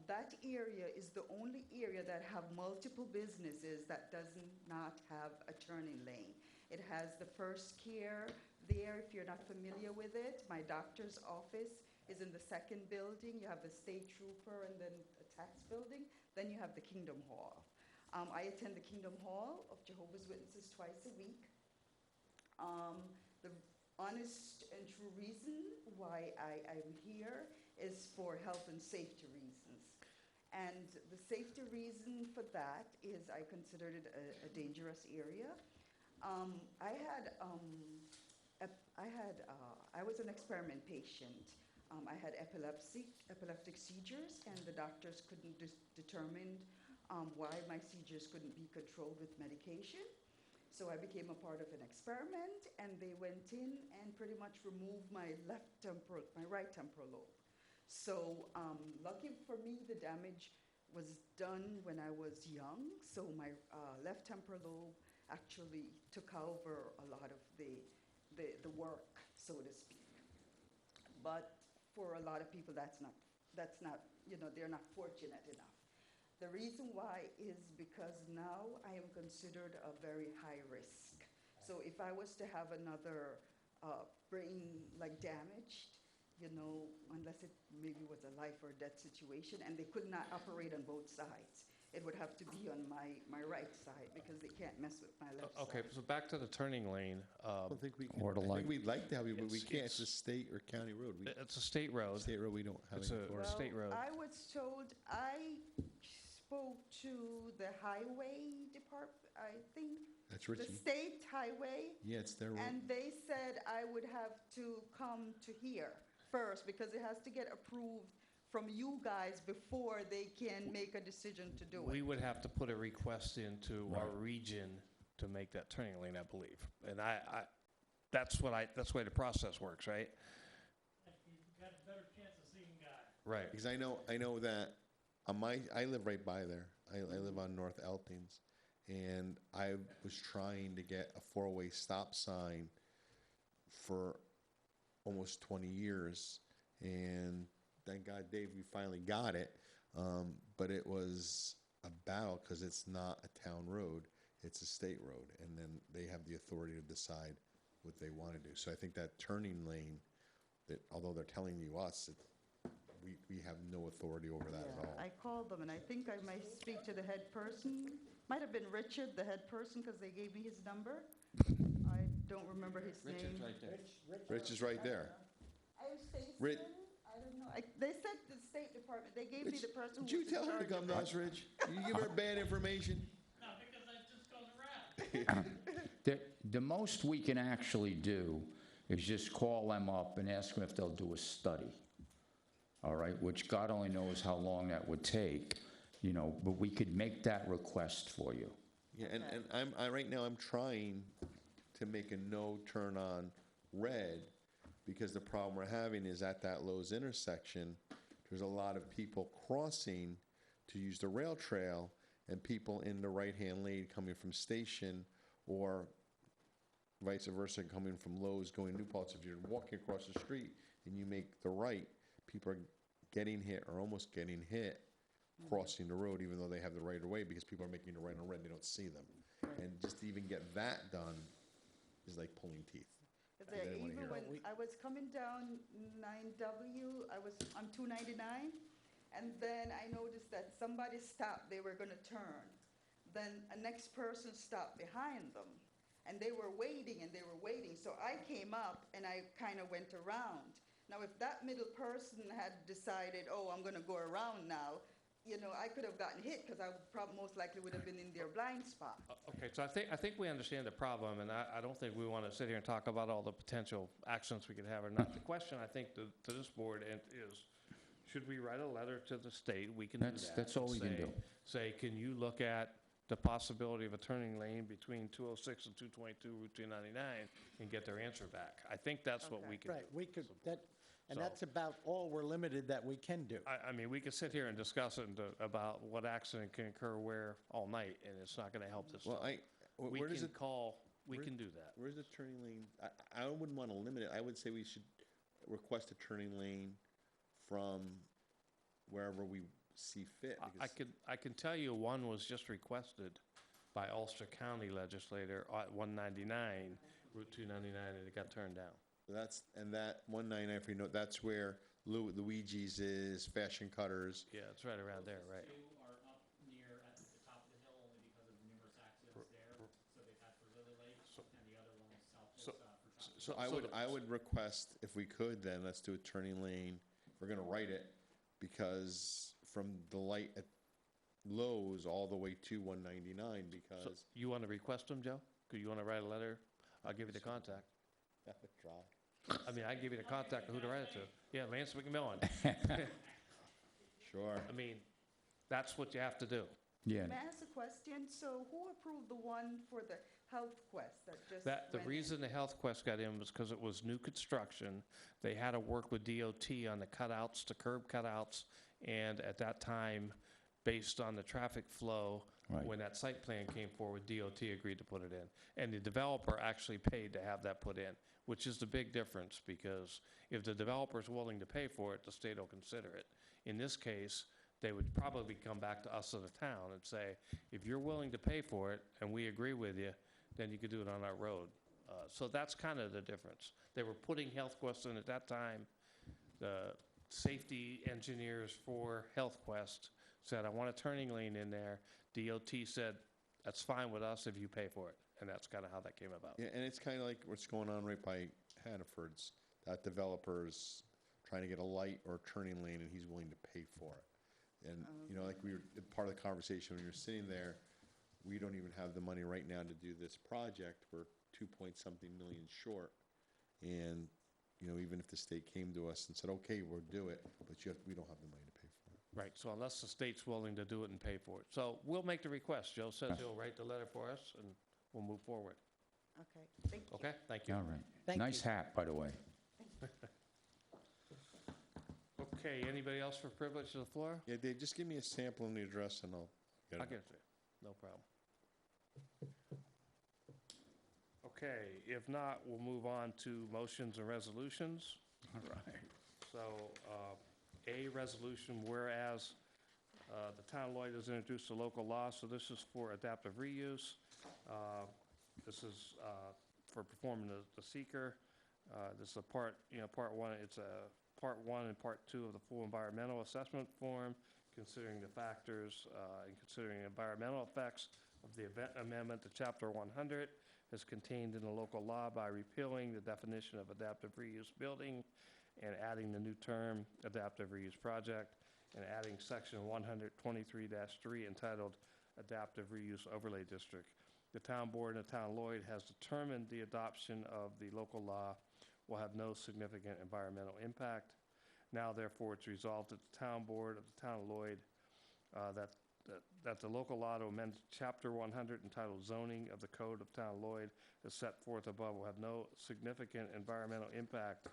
that area is the only area that have multiple businesses that does not have a turning lane. It has the First Care there, if you're not familiar with it. My doctor's office is in the second building. You have the State Trooper and then a tax building. Then you have the Kingdom Hall. I attend the Kingdom Hall of Jehovah's Witnesses twice a week. The honest and true reason why I'm here is for health and safety reasons. And the safety reason for that is I considered it a dangerous area. I was an experiment patient. I had epileptic seizures, and the doctors couldn't determine why my seizures couldn't be controlled with medication. So I became a part of an experiment, and they went in and pretty much removed my right temporal lobe. So lucky for me, the damage was done when I was young. So my left temporal lobe actually took over a lot of the work, so to speak. But for a lot of people, that's not, they're not fortunate enough. The reason why is because now I am considered a very high risk. So if I was to have another brain damaged, unless it maybe was a life or death situation, and they could not operate on both sides. It would have to be on my right side because they can't mess with my left side. Okay, so back to the turning lane. I don't think we can. Or the I light. think we'd like to have you, but we It's- can't. It's a it's- state or county road. It's a state road. State road, we don't have It's any a- authority. State road. I was told, I spoke to the highway department, I think, That's the Richie. state highway, Yeah, it's their road. and they said I would have to come to here first because it has to get approved from you guys before they can make a decision to do We it. would have to put a request into our Right. region to make that turning lane, I believe. And that's the way the process works, right? You've got a better chance of seeing God. Right. Because I know that I live right by there. I live on North Eltings, and I was trying to get a four-way stop sign for almost 20 years, and thank God, Dave, we finally got it. But it was a battle because it's not a town road; it's a state road, and then they have the authority to decide what they want to do. So I think that turning lane, that although they're telling you us, we have no authority over that at all. I called them, and I think I might speak to the head person. Might have been Richard, the head person, because they gave me his number. I don't remember his name. Richard's right there. Rich is right there. I was Rich- Faison? I don't know. They said the State Department. They gave me the person who Did you was in tell her to charge come of to it. us, Rich? You give her bad information? No, because that just goes around. The most we can actually do is just call them up and ask them if they'll do a study, all right? Which God only knows how long that would take, but we could make that request for you. Yeah, and right now I'm trying to make a no turn on red, because the problem we're having is at that Lowe's intersection, there's a lot of people crossing to use the rail trail, and people in the right-hand lane coming from Station, or vice versa, coming from Lowe's going to New Paltz. If you're walking across the street and you make the right, people are getting hit or almost getting hit crossing the road, even though they have the right of way, because people are making the right on red, they don't see them. And just to even get that done is like pulling teeth. Is They there didn't wanna even hear when I was coming down 9W, I was on 299, and then I noticed that somebody stopped, they were gonna turn. Then a next person stopped behind them, and they were waiting, so I came up and I kind of went around. Now, if that middle person had decided, oh, I'm gonna go around now, I could have gotten hit, because I most likely would have been in their blind spot. Okay, so I think we understand the problem, and I don't think we want to sit here and talk about all the potential actions we could have or not. The question, I think, to this board is, should we write a letter to the state? We can do that. That's all we can do. Say, can you look at the possibility of a turning lane between 206 and 222 Route 299 and get their answer back? I think that's what we can do. Right, we could, and So- that's about all we're limited that we can do. I mean, we could sit here and discuss it about what accident can occur where all night, and it's not going to help this. Well, We where does can it, call, we where- can do that. where's the turning lane? I wouldn't want to limit it. I would say we should request a turning lane from wherever we see fit. I can tell you one was just requested by Ulster County legislator at 199, Route 299, and it got turned down. That 199, if you know, that's where Luigi's is, Fashion Cutters. Yeah, it's right around there, right? Two are up near at the top of the hill only because of the numerous accidents there. So they've had for Lily Lake, and the other one is south so- for Tropical. So I would request, if we could, then let's do a turning lane. We're gonna write it, because from the light at Lowe's all the way to 199, So because. you want to request them, Joe? Could you want to write a letter? I'll give you the contact. Try. I mean, I give you the contact of who to write it to. Yeah, Lance McMillan. Sure. I mean, that's what you have to do. Yeah. May I ask a question? So who approved the one for the Health Quest that just That, the went in? reason the Health Quest got in was because it was new construction. They had to work with DOT on the cutouts, the curb cutouts, and at that time, based on the traffic flow, Right. when that site plan came forward, DOT agreed to put it in. And the developer actually paid to have that put in, which is the big difference, because if the developer's willing to pay for it, the state will consider it. In this case, they would probably come back to us as a town and say, if you're willing to pay for it and we agree with you, then you could do it on our road. So that's kind of the difference. They were putting Health Quest in at that time. The safety engineers for Health Quest said, I want a turning lane in there. DOT said, that's fine with us if you pay for it. And that's kind of how that came about. Yeah, and it's kind of like what's going on right by Hannaford's. That developer's trying to get a light or a turning lane, and he's willing to pay for it. And, you know, like we were, part of the conversation, when you're sitting there, we don't even have the money right now to do this project. We're 2-point-something million short. And, you know, even if the state came to us and said, okay, we'll do it, but we don't have the money to pay for it. Right, so unless the state's willing to do it and pay for it. So we'll make the request. Joe says he'll write the letter for us, and we'll move forward. Okay, thank you. Okay, thank you. All right. Thank Nice you. hat, by the way. Okay, anybody else for privilege of the floor? Yeah, Dave, just give me a sample and the address, and I'll get I'll it. get it to you, no problem. Okay, if not, we'll move on to motions and resolutions. All right. So, A, resolution, whereas the town of Lloyd has introduced a local law, so this is for adaptive reuse. This is for performing the seeker. This is a part one, it's a part one and part two of the full environmental assessment form, considering the factors and considering environmental effects of the amendment to Chapter 100 as contained in the local law by repealing the definition of adaptive reuse building and adding the new term adaptive reuse project and adding section 123-3 entitled adaptive reuse overlay district. The town board and the town of Lloyd has determined the adoption of the local law will have no significant environmental impact. Now, therefore, it's resolved at the town board of the town of Lloyd that the local law to amend Chapter 100 entitled Zoning of the Code of Town of Lloyd as set forth above will have no significant environmental impact,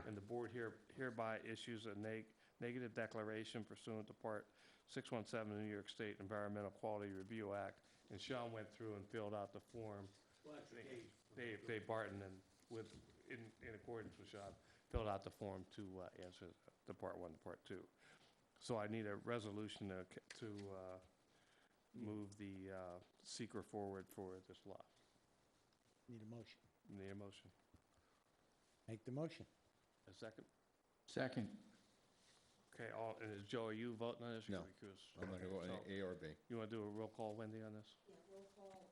and the board hereby issues a negative declaration pursuant to Part 617 of the New York State Environmental Quality Review Act. And Sean went through and filled out the form. Dave Barton, and in accordance with Sean, filled out the form to answer the Part 1 and Part 2. So I need a resolution to move the seeker forward for this law. Need a motion. Need a motion. Make the motion. A second? Second. Okay, and is Joe, are you voting on this? No. I'm not going to go So- any A or B. You want to do a roll call, Wendy, on this? Yeah, roll call.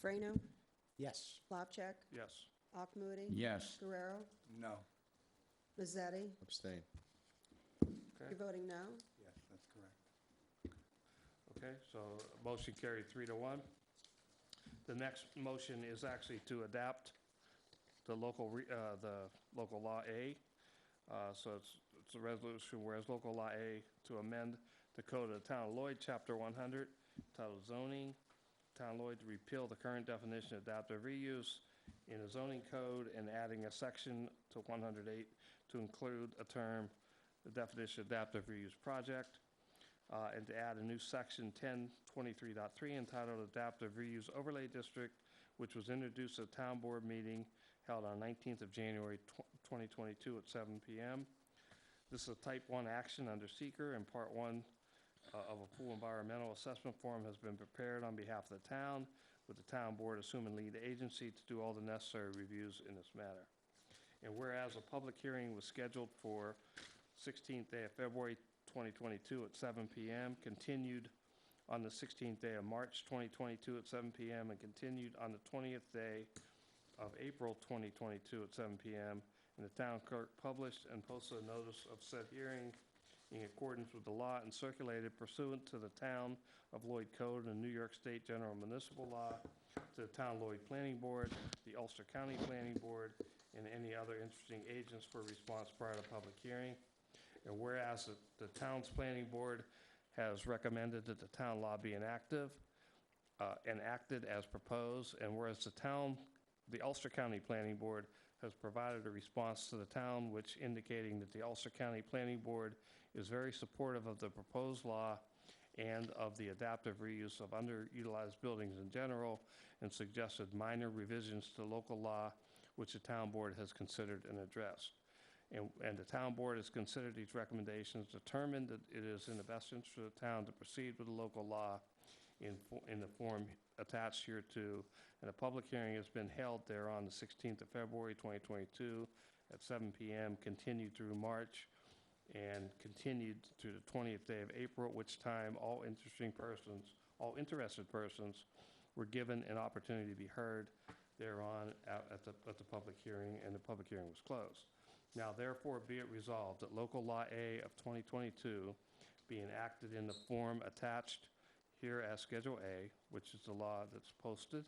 Frano, Yes. Lapcheck, Yes. Akmoody, Yes. Guerrero, No. Mazzetti. Abstain. You're voting no? Yes, that's correct. Okay, so motion carried 3-1. The next motion is actually to adapt the local law A. So it's a resolution, whereas local law A to amend the code of the town of Lloyd, Chapter 100, titled zoning. Town of Lloyd to repeal the current definition of adaptive reuse in the zoning code and adding a section to 108 to include a term, the definition of adaptive reuse project, and to add a new section 1023.3 entitled adaptive reuse overlay district, which was introduced at a town board meeting held on 19th of January 2022 at 7 p.m. This is a type 1 action under seeker, and part 1 of a full environmental assessment form has been prepared on behalf of the town, with the town board assuming lead agency to do all the necessary reviews in this matter. And whereas a public hearing was scheduled for 16th day of February 2022 at 7 p.m., continued on the 16th day of March 2022 at 7 p.m., and continued on the 20th day of April 2022 at 7 p.m., and the town clerk published and posted a notice of said hearing in accordance with the law and circulated pursuant to the Town of Lloyd Code and New York State General Municipal Law to the Town of Lloyd Planning Board, the Ulster County Planning Board, and any other interesting agents for response prior to public hearing. And whereas the town's planning board has recommended that the town law be enacted as proposed, and whereas the Ulster County Planning Board has provided a response to the town, which indicating that the Ulster County Planning Board is very supportive of the proposed law and of the adaptive reuse of underutilized buildings in general, and suggested minor revisions to local law, which the town board has considered and addressed. And the town board has considered these recommendations, determined that it is in the best interest of the town to proceed with the local law in the form attached hereto, and a public hearing has been held there on the 16th of February, 2022, at 7 p.m., continued through March, and continued to the 20th day of April, at which time all interested persons were given an opportunity to be heard thereon at the public hearing, and the public hearing was closed. Now therefore be it resolved that local law A of 2022 be enacted in the form attached here as Schedule A, which is the law that's posted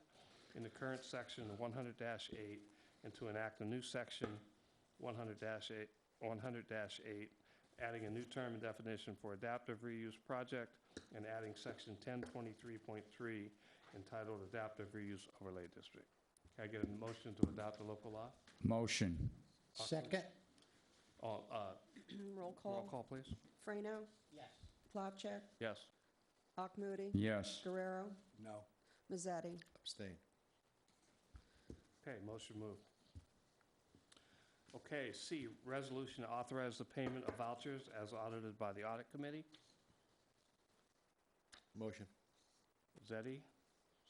in the current section 100-8, and to enact a new section 100-8, adding a new term and definition for adaptive reuse project, and adding section 1023.3 entitled Adaptive Reuse Overlay District. Can I get a motion to adopt the local law? Motion. Second? Roll Roll call. call, please. Frano, Yes. Plavcheck, Yes. Akmoody, Yes. Guerrero, No. Mazzetti. Abstain. Okay, motion moved. Okay, C, resolution to authorize the payment of vouchers as audited by the audit committee. Motion. Zeddy,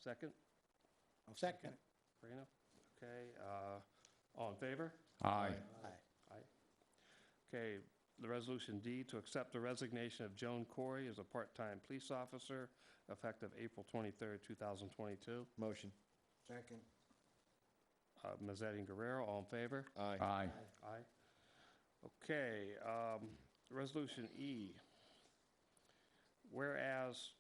second. Second? Moreno? Okay, all in favor? Aye. Aye. Okay, the resolution D, to accept the resignation of Joan Corey as a part-time police officer effective April 23rd, 2022. Motion. Second. Mazzetti and Guerrero, all in favor? Aye. Aye. Aye. Okay, resolution E. Whereas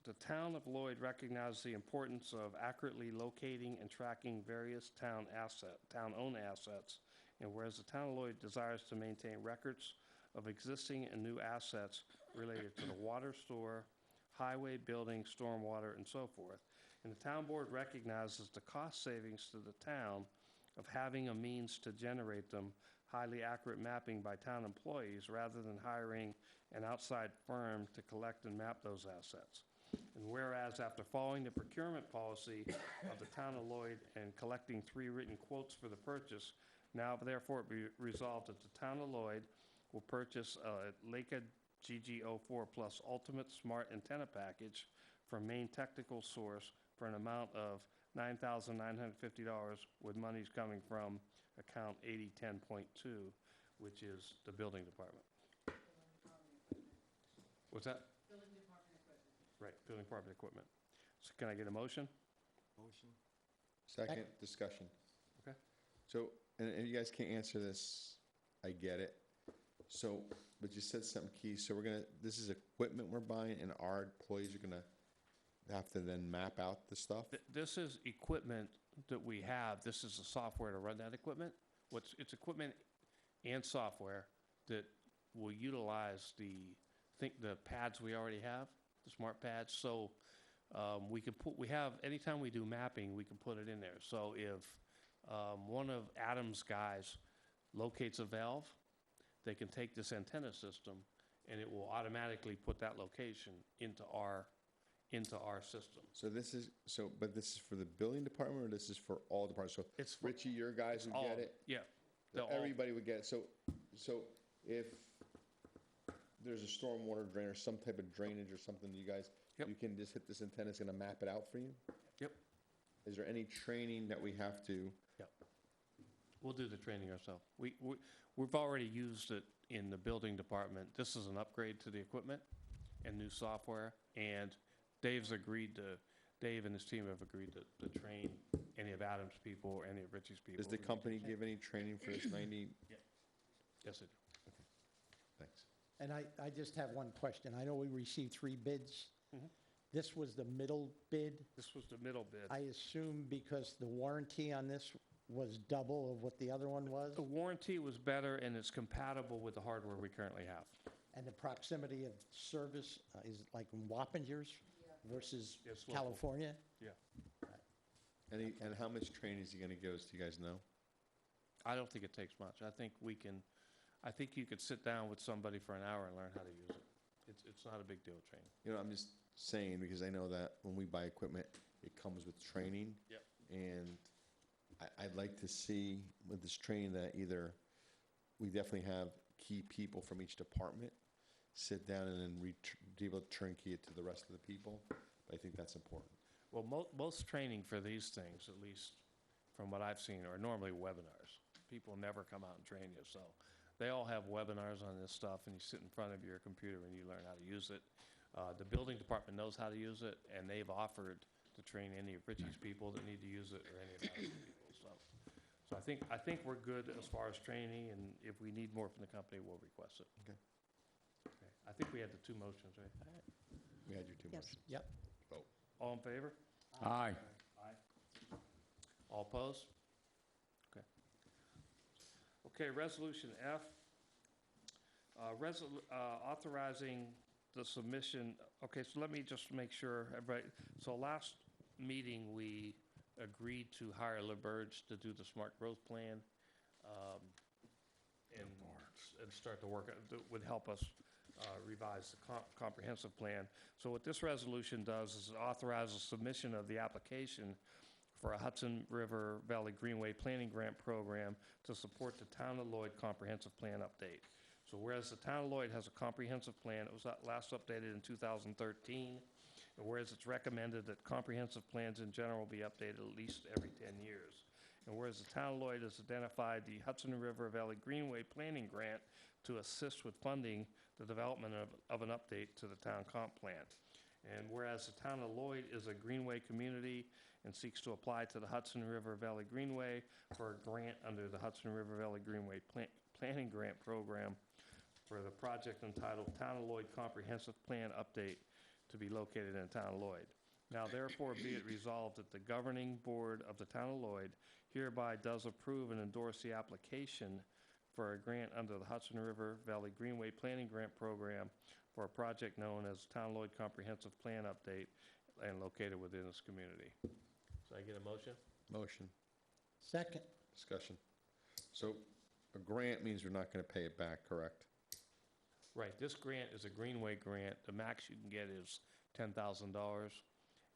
the town of Lloyd recognizes the importance of accurately locating and tracking various town-owned assets, and whereas the town of Lloyd desires to maintain records of existing and new assets related to the water store, highway, building, stormwater, and so forth, and the town board recognizes the cost savings to the town of having a means to generate them highly accurate mapping by town employees rather than hiring an outside firm to collect and map those assets. And whereas after following the procurement policy of the town of Lloyd and collecting 3 written quotes for the purchase, now therefore be resolved that the town of Lloyd will purchase a Leica GG04 Plus Ultimate Smart Antenna Package from Main Technical Source for an amount of $9,950, with monies coming from account 8010.2, which is the building department. What's that? Building department equipment. Right, building department equipment. So can I get a motion? Motion. Second. Discussion. Okay. So, and if you guys can't answer this, I get it. So, but you said something key. So this is equipment we're buying, and our employees are gonna have to then map out the stuff? This is equipment that we have. This is the software to run that equipment. It's equipment and software that will utilize the pads we already have, the smart pads. So anytime we do mapping, we can put it in there. So if one of Adam's guys locates a valve, they can take this antenna system and it will automatically put that location into our system. So but this is for the building department, or this is for all departments? So It's for Richie, your guys would all- get it? Yeah. Everybody would get it. So if there's a stormwater drain or some type of drainage or something, you guys, Yep. you can just hit this antenna, it's gonna map it out for you? Yep. Is there any training that we have to? We'll do the training ourselves. We've already used it in the building department. This is an upgrade to the equipment and new software, and Dave and his team have agreed to train any of Adam's people or any of Richie's people. Does the company give any training for this 90? Yes, they do. Thanks. And I just have one question. I know we received 3 bids. Mhm. This was the middle bid. This was the middle bid. I assume because the warranty on this was double of what the other one was? The warranty was better, and it's compatible with the hardware we currently have. And the proximity of service is like in Wappingers versus It's local. California? Yeah. And how much training is he going to give us? Do you guys know? I don't think it takes much. I think you could sit down with somebody for an hour and learn how to use it. It's not a big deal training. You know, I'm just saying because I know that when we buy equipment, it comes with training. Yep. And I'd like to see with this training that either we definitely have key people from each department sit down and then be able to turnkey it to the rest of the people. I think that's important. Well, most training for these things, at least from what I've seen, are normally webinars. People never come out and train you, so they all have webinars on this stuff, and you sit in front of your computer and you learn how to use it. The building department knows how to use it, and they've offered to train any of Richie's people that need to use it or any of our people. So I think we're good as far as training, and if we need more from the company, we'll request it. Okay. Okay. I think we had the two motions, right? We had your two Yes. motions. Yep. Vote. All in favor? Aye. All opposed? Okay. Okay, Resolution F, authorizing the submission, okay, so let me just make sure, everybody, so last meeting, we agreed to hire LaBerge to do the smart growth plan, and start to work, would help us revise the comprehensive plan. So what this resolution does is it authorizes submission of the application for a Hudson River Valley Greenway Planning Grant Program to support the Town of Lloyd Comprehensive Plan update. So whereas the Town of Lloyd has a comprehensive plan, it was last updated in 2013, and whereas it's recommended that comprehensive plans in general be updated at least every 10 years. And whereas the Town of Lloyd has identified the Hudson River Valley Greenway Planning Grant to assist with funding the development of an update to the town comp plan. And whereas the Town of Lloyd is a greenway community and seeks to apply to the Hudson River Valley Greenway for a grant under the Hudson River Valley Greenway Planning Grant Program for the project entitled Town of Lloyd Comprehensive Plan Update to be located in Town of Lloyd. Now therefore be it resolved that the governing board of the Town of Lloyd hereby does approve and endorse the application for a grant under the Hudson River Valley Greenway Planning Grant Program for a project known as Town of Lloyd Comprehensive Plan Update and located within this community. So I get a motion? Motion. Second. Discussion. So a grant means we're not going to pay it back, correct? Right, this grant is a Greenway grant. The max you can get is $10,000.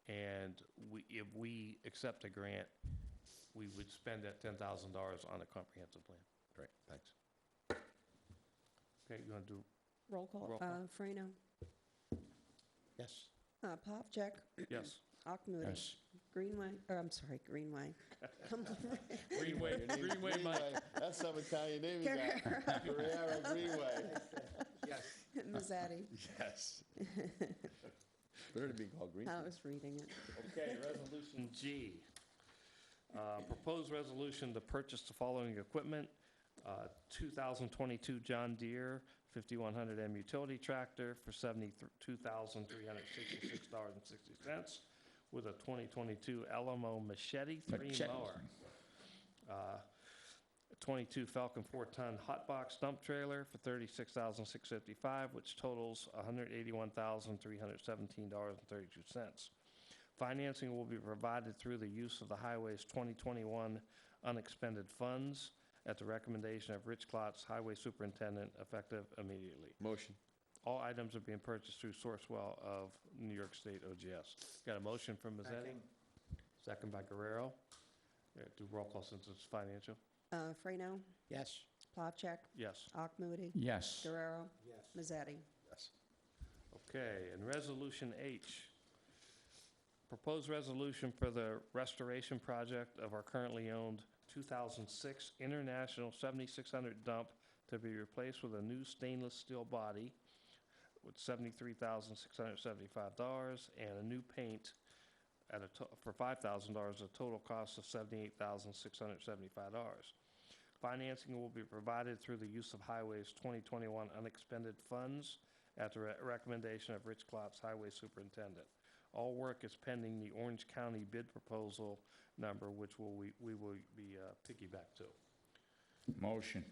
And if we accept a grant, we would spend that $10,000 on a comprehensive plan. Great, thanks. Okay, you want to do, Roll call. Roll call. Frano. Yes. Povcheck. yes. Akhmoudi. Yes. Greenway, or I'm sorry, Greenway. Greenway, Greenway, Mike. That's some Italian name you got. Guerrero Greenway. Yes. Mazzetti. Yes. Better to be called Green. I was reading it. Okay, Resolution G. Proposed resolution to purchase the following equipment. 2022 John Deere 5100M utility tractor for $72,366.60 with a 2022 Alamo Machete 3 Machete. mower. 22 Falcon 4-ton hot box dump trailer for $36,655, which totals $181,317.32. Financing will be provided through the use of the Highway's 2021 unexpended funds at the recommendation of Rich Klotz, Highway Superintendent, effective immediately. Motion. All items are being purchased through Sourcewell of New York State OGS. Got a motion from Mazzetti? Second by Guerrero. Do roll call since it's financial. Frano. Yes. Povcheck. Yes. Akhmoudi. Yes. Guerrero. Yes. Mazzetti. Yes. Okay, and Resolution H. Proposed resolution for the restoration project of our currently owned 2006 International 7600 dump to be replaced with a new stainless steel body with $73,675 and a new paint at for $5,000, a total cost of $78,675. Financing will be provided through the use of Highway's 2021 unexpended funds at the recommendation of Rich Klotz, Highway Superintendent. All work is pending the Orange County bid proposal number, which we will be piggyback to. Motion.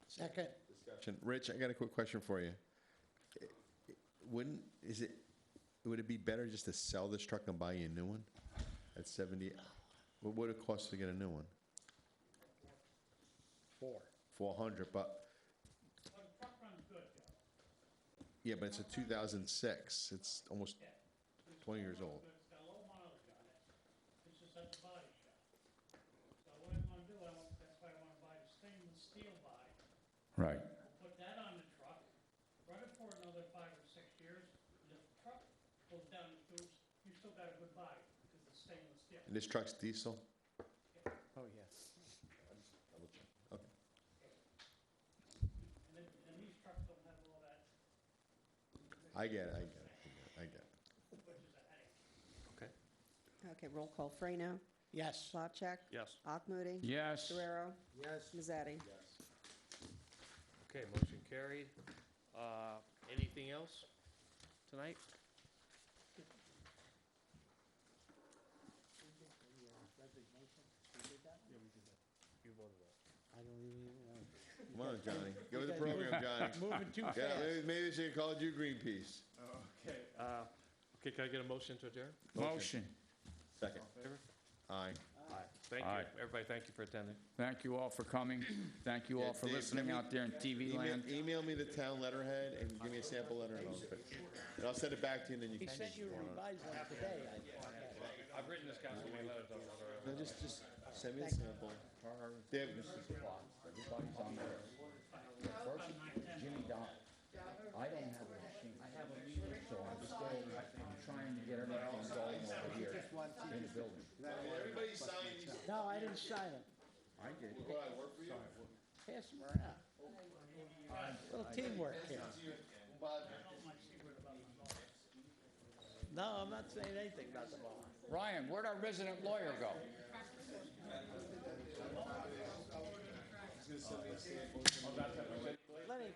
Second. Discussion. Rich, I got a quick question for you. Would it be better just to sell this truck and buy you a new one at 70? What would it cost to get a new one? 400, but. Well, the truck runs good, Joe. Yeah, but it's a 2006. It's almost 20 years old. It's got a low mileage on it. It's just at the body shop. So what I want to do, that's why I want to buy the stainless steel body. Right. Put that on the truck, run it for another 5 or 6 years, and if the truck goes down the tubes, you still got a good body, because it's stainless steel. And this truck's diesel? Oh, yes. Okay. And these trucks don't have all that, I get it. which is a headache. Okay. Okay, roll call. Frano, Yes. Slavchek, Yes. Akmoody, Yes. Guerrero, Yes. Mazzetti. Okay, motion carried. Anything else tonight? You voted on I don't even know. Come on, Johnny. Go with the program, Johnny. Moving too fast. Yeah, maybe they should have called you Greenpeace. Okay. Okay, can I get a motion to adjourn? Motion. Second. Favor? Aye. Aye. Thank you. Aye. Everybody, thank you for attending. Thank you all for coming. Thank you all for Dave, listening out there in TV land. Email me the town letterhead and give me a sample letter and I'll send it back to you and then you He can. sent you a revised one today. I've written this down so many letters. No, just send me the sample. Dave, Everybody's on there. First, Jimmy Don. I don't have a machine. I have a meter, so I'm trying to get everything going over here in the building. everybody sign these. No, I didn't sign it. I did. Will I work for you? Pass them around. Little teamwork here. No, I'm not saying anything about the ball. Ryan, where'd our resident lawyer go? Lenny,